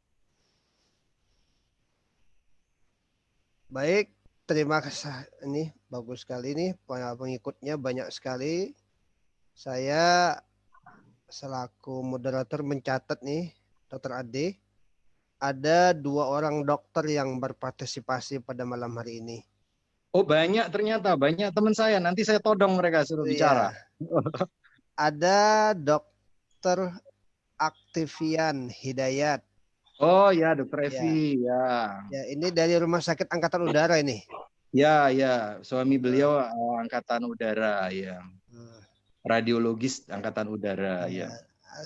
Baik, terima kasih. Ini bagus sekali nih, pengikutnya banyak sekali. Saya selaku moderator mencatat nih, Dr. Ade, ada 2 orang dokter yang berpartisipasi pada malam hari ini. Oh banyak ternyata, banyak teman saya. Nanti saya todong mereka suruh bicara. Ada Dokter Aktivian Hidayat. Oh ya, Dokter Evi ya. Ya, ini dari Rumah Sakit Angkatan Udara ini. Ya, suami beliau Angkatan Udara ya. Radiologis Angkatan Udara ya.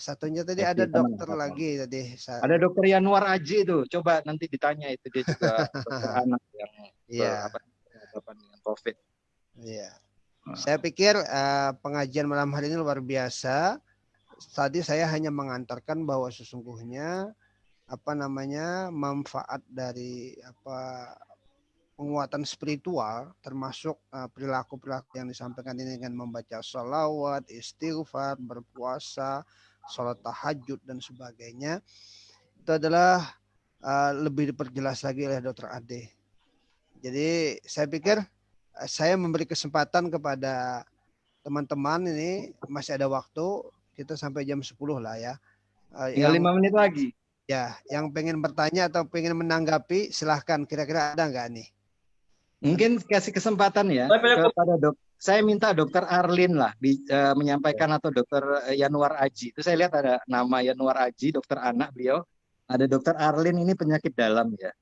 Satunya tadi ada dokter lagi tadi. Ada Dokter Yanuar Aji itu. Coba nanti ditanya itu, dia juga dokter anak yang dengan COVID. Iya. Saya pikir pengajian malam hari ini luar biasa. Tadi saya hanya mengantarkan bahwa sesungguhnya manfaat dari penguatan spiritual termasuk perilaku-perilaku yang disampaikan ini dengan membaca sholawat, istighfar, berpuasa, sholat tahajud dan sebagainya. Itu adalah lebih diperjelas lagi oleh Dr. Ade. Jadi saya pikir saya memberi kesempatan kepada teman-teman ini, masih ada waktu, kita sampai jam 10 lah ya. Tinggal Yang 5 menit lagi. ya, yang pengen bertanya atau pengen menanggapi, silahkan. Kira-kira ada nggak nih? Mungkin kasih kesempatan ya kepada saya minta Dokter Arlin lah menyampaikan, atau Dokter Yanuar Aji. Itu saya lihat ada nama Yanuar Aji, dokter anak beliau. Ada Dokter Arlin, ini penyakit dalam ya.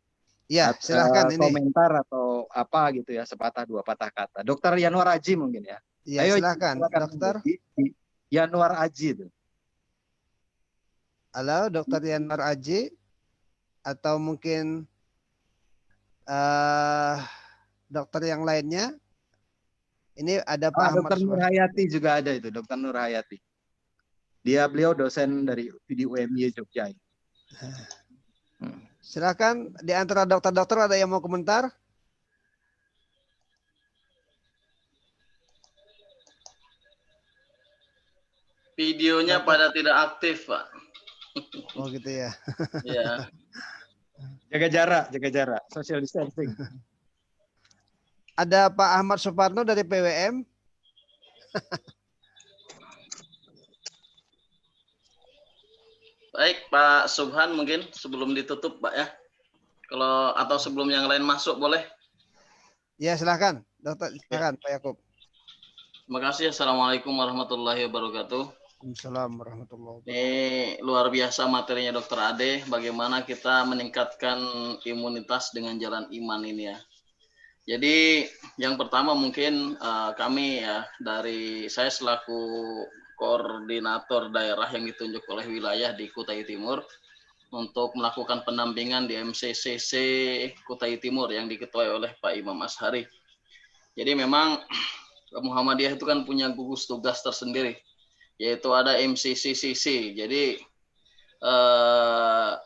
Ya, silahkan ini. Komentar atau apa gitu ya, sepatah dua patah kata. Dokter Yanuar Aji mungkin ya. Ya, Ayo, silahkan Dokter Yanuar Aji itu. Halo, Dokter Yanuar Aji, atau mungkin dokter yang lainnya. Ini ada Pak Ahmad Dokter Nur Hayati juga ada itu, Dokter Nur Hayati. Beliau dosen di UMY Jogja. Silakan, di antara dokter-dokter ada yang mau komentar? Videonya pada tidak aktif, Pak. Oh gitu ya. Ya. Jaga jarak, social distancing. Ada Pak Ahmad Suparno dari PWM. Baik, Pak Subhan mungkin sebelum ditutup, Pak ya. Kalau atau sebelum yang lain masuk boleh? Ya, silakan. Dokter, silakan Pak Yakub. Terima kasih. Assalamualaikum warahmatullahi wabarakatuh. Assalamualaikum warahmatullahi wabarakatuh. Ini luar biasa materinya Dokter Ade. Bagaimana kita meningkatkan imunitas dengan jalan iman ini ya. Jadi yang pertama mungkin kami ya, dari saya selaku koordinator daerah yang ditunjuk oleh wilayah di Kutai Timur untuk melakukan pendampingan di MCCC Kutai Timur yang diketuai oleh Pak Imam Ashari. Jadi memang Muhammadiyah itu kan punya gugus tugas tersendiri, yaitu ada MCCCC. Jadi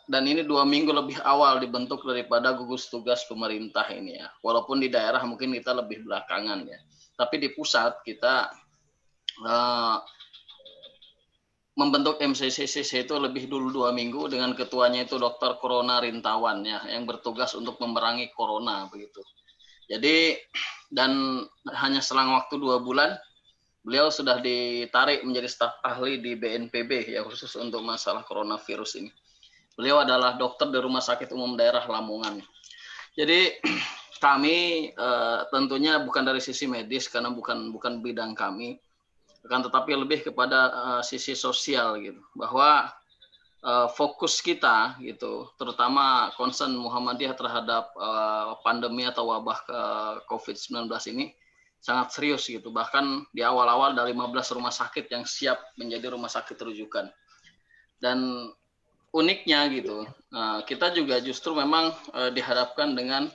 dan ini 2 minggu lebih awal dibentuk daripada gugus tugas pemerintah ini ya. Walaupun di daerah mungkin kita lebih belakangan ya. Tapi di pusat kita membentuk MCCCC itu lebih dulu 2 minggu, dengan ketuanya itu Dokter Corona Rintawan ya, yang bertugas untuk memerangi corona begitu. Jadi dan hanya selang waktu 2 bulan beliau sudah ditarik menjadi staf ahli di BNPB ya, khusus untuk masalah coronavirus ini. Beliau adalah dokter di Rumah Sakit Umum Daerah Lamongan. Jadi kami tentunya bukan dari sisi medis karena bukan bidang kami, akan tetapi lebih kepada sisi sosial gitu, bahwa fokus kita gitu, terutama concern Muhammadiyah terhadap pandemi atau wabah COVID-19 ini sangat serius gitu. Bahkan di awal-awal dari 15 rumah sakit yang siap menjadi rumah sakit rujukan. Dan uniknya gitu, kita juga justru memang dihadapkan dengan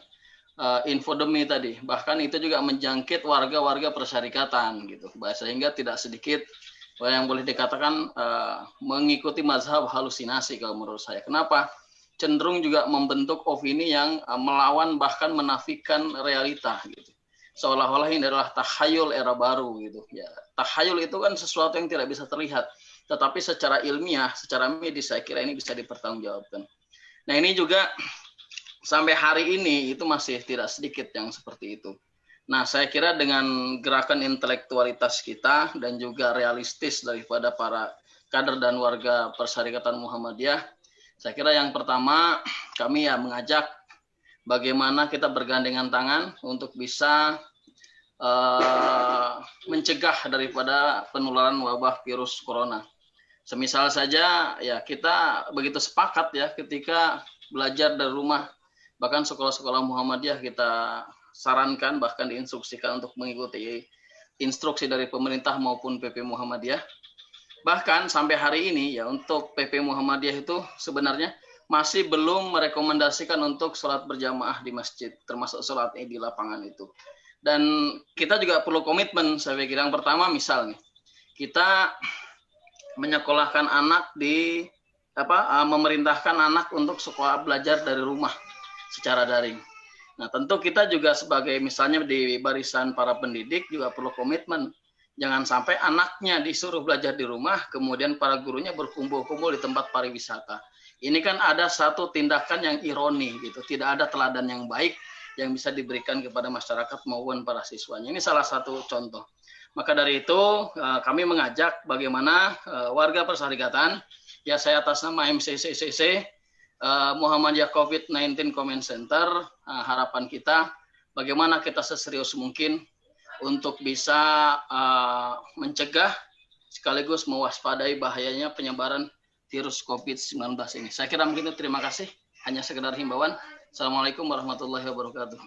infodemi tadi. Bahkan itu juga menjangkit warga-warga persyarikatan gitu. Sehingga tidak sedikit yang boleh dikatakan mengikuti mazhab halusinasi kalau menurut saya. Kenapa? Cenderung juga membentuk opini yang melawan bahkan menafikan realita gitu. Seolah-olah ini adalah takhayul era baru gitu ya. Takhayul itu kan sesuatu yang tidak bisa terlihat, tetapi secara ilmiah, secara medis saya kira ini bisa dipertanggungjawabkan. Nah, ini juga sampai hari ini itu masih tidak sedikit yang seperti itu. Nah, saya kira dengan gerakan intelektualitas kita dan juga realistis daripada para kader dan warga Persyarikatan Muhammadiyah, saya kira yang pertama kami ya mengajak bagaimana kita bergandengan tangan untuk bisa mencegah daripada penularan wabah virus corona. Semisal saja ya kita begitu sepakat ya ketika belajar dari rumah, bahkan sekolah-sekolah Muhammadiyah kita sarankan bahkan diinstruksikan untuk mengikuti instruksi dari pemerintah maupun PP Muhammadiyah. Bahkan sampai hari ini ya untuk PP Muhammadiyah itu sebenarnya masih belum merekomendasikan untuk sholat berjamaah di masjid, termasuk sholat di lapangan itu. Dan kita juga perlu komitmen, saya pikir. Yang pertama misalnya, kita menyekolahkan anak di memerintahkan anak untuk sekolah belajar dari rumah secara daring. Nah, tentu kita juga sebagai misalnya di barisan para pendidik juga perlu komitmen. Jangan sampai anaknya disuruh belajar di rumah, kemudian para gurunya berkumpul-kumpul di tempat pariwisata. Ini kan ada satu tindakan yang ironi gitu, tidak ada teladan yang baik yang bisa diberikan kepada masyarakat maupun para siswanya. Ini salah satu contoh. Maka dari itu kami mengajak bagaimana warga Perserikatan, ya saya atas nama MCCCC Muhammadiyah COVID-19 Comment Center, harapan kita bagaimana kita seserius mungkin untuk bisa mencegah sekaligus mewaspadai bahayanya penyebaran virus COVID-19 ini. Saya kira mungkin itu, terima kasih. Hanya sekedar himbauan. Assalamualaikum warahmatullahi wabarakatuh.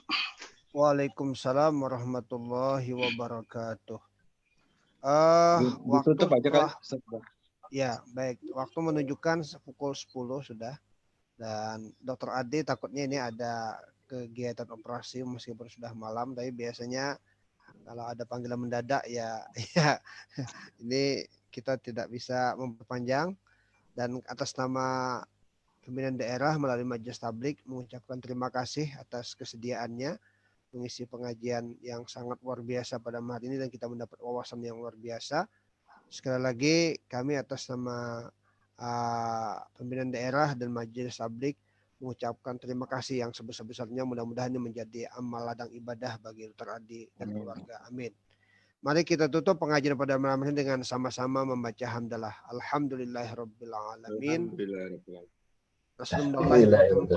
Waalaikumsalam warahmatullahi wabarakatuh. Ditutup aja kan? Ya, baik. Waktu menunjukkan pukul 10 sudah. Dan Dr. Ade takutnya ini ada kegiatan operasi meskipun sudah malam, tapi biasanya kalau ada panggilan mendadak ya ini kita tidak bisa memperpanjang. Dan atas nama pimpinan daerah melalui Majelis Tablik mengucapkan terima kasih atas kesediaannya mengisi pengajian yang sangat luar biasa pada hari ini dan kita mendapat wawasan yang luar biasa. Sekali lagi kami atas nama pimpinan daerah dan Majelis Tablik mengucapkan terima kasih yang sebesar-besarnya, mudah-mudahan ini menjadi amal ladang ibadah bagi Dr. Adi dan keluarga. Amin. Mari kita tutup pengajian pada malam ini dengan sama-sama membaca hamdalah. Alhamdulillahirabbil alamin. Assalamualaikum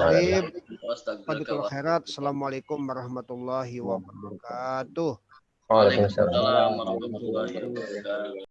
warahmatullahi wabarakatuh. Waalaikumsalam. Warahmatullahi wabarakatuh.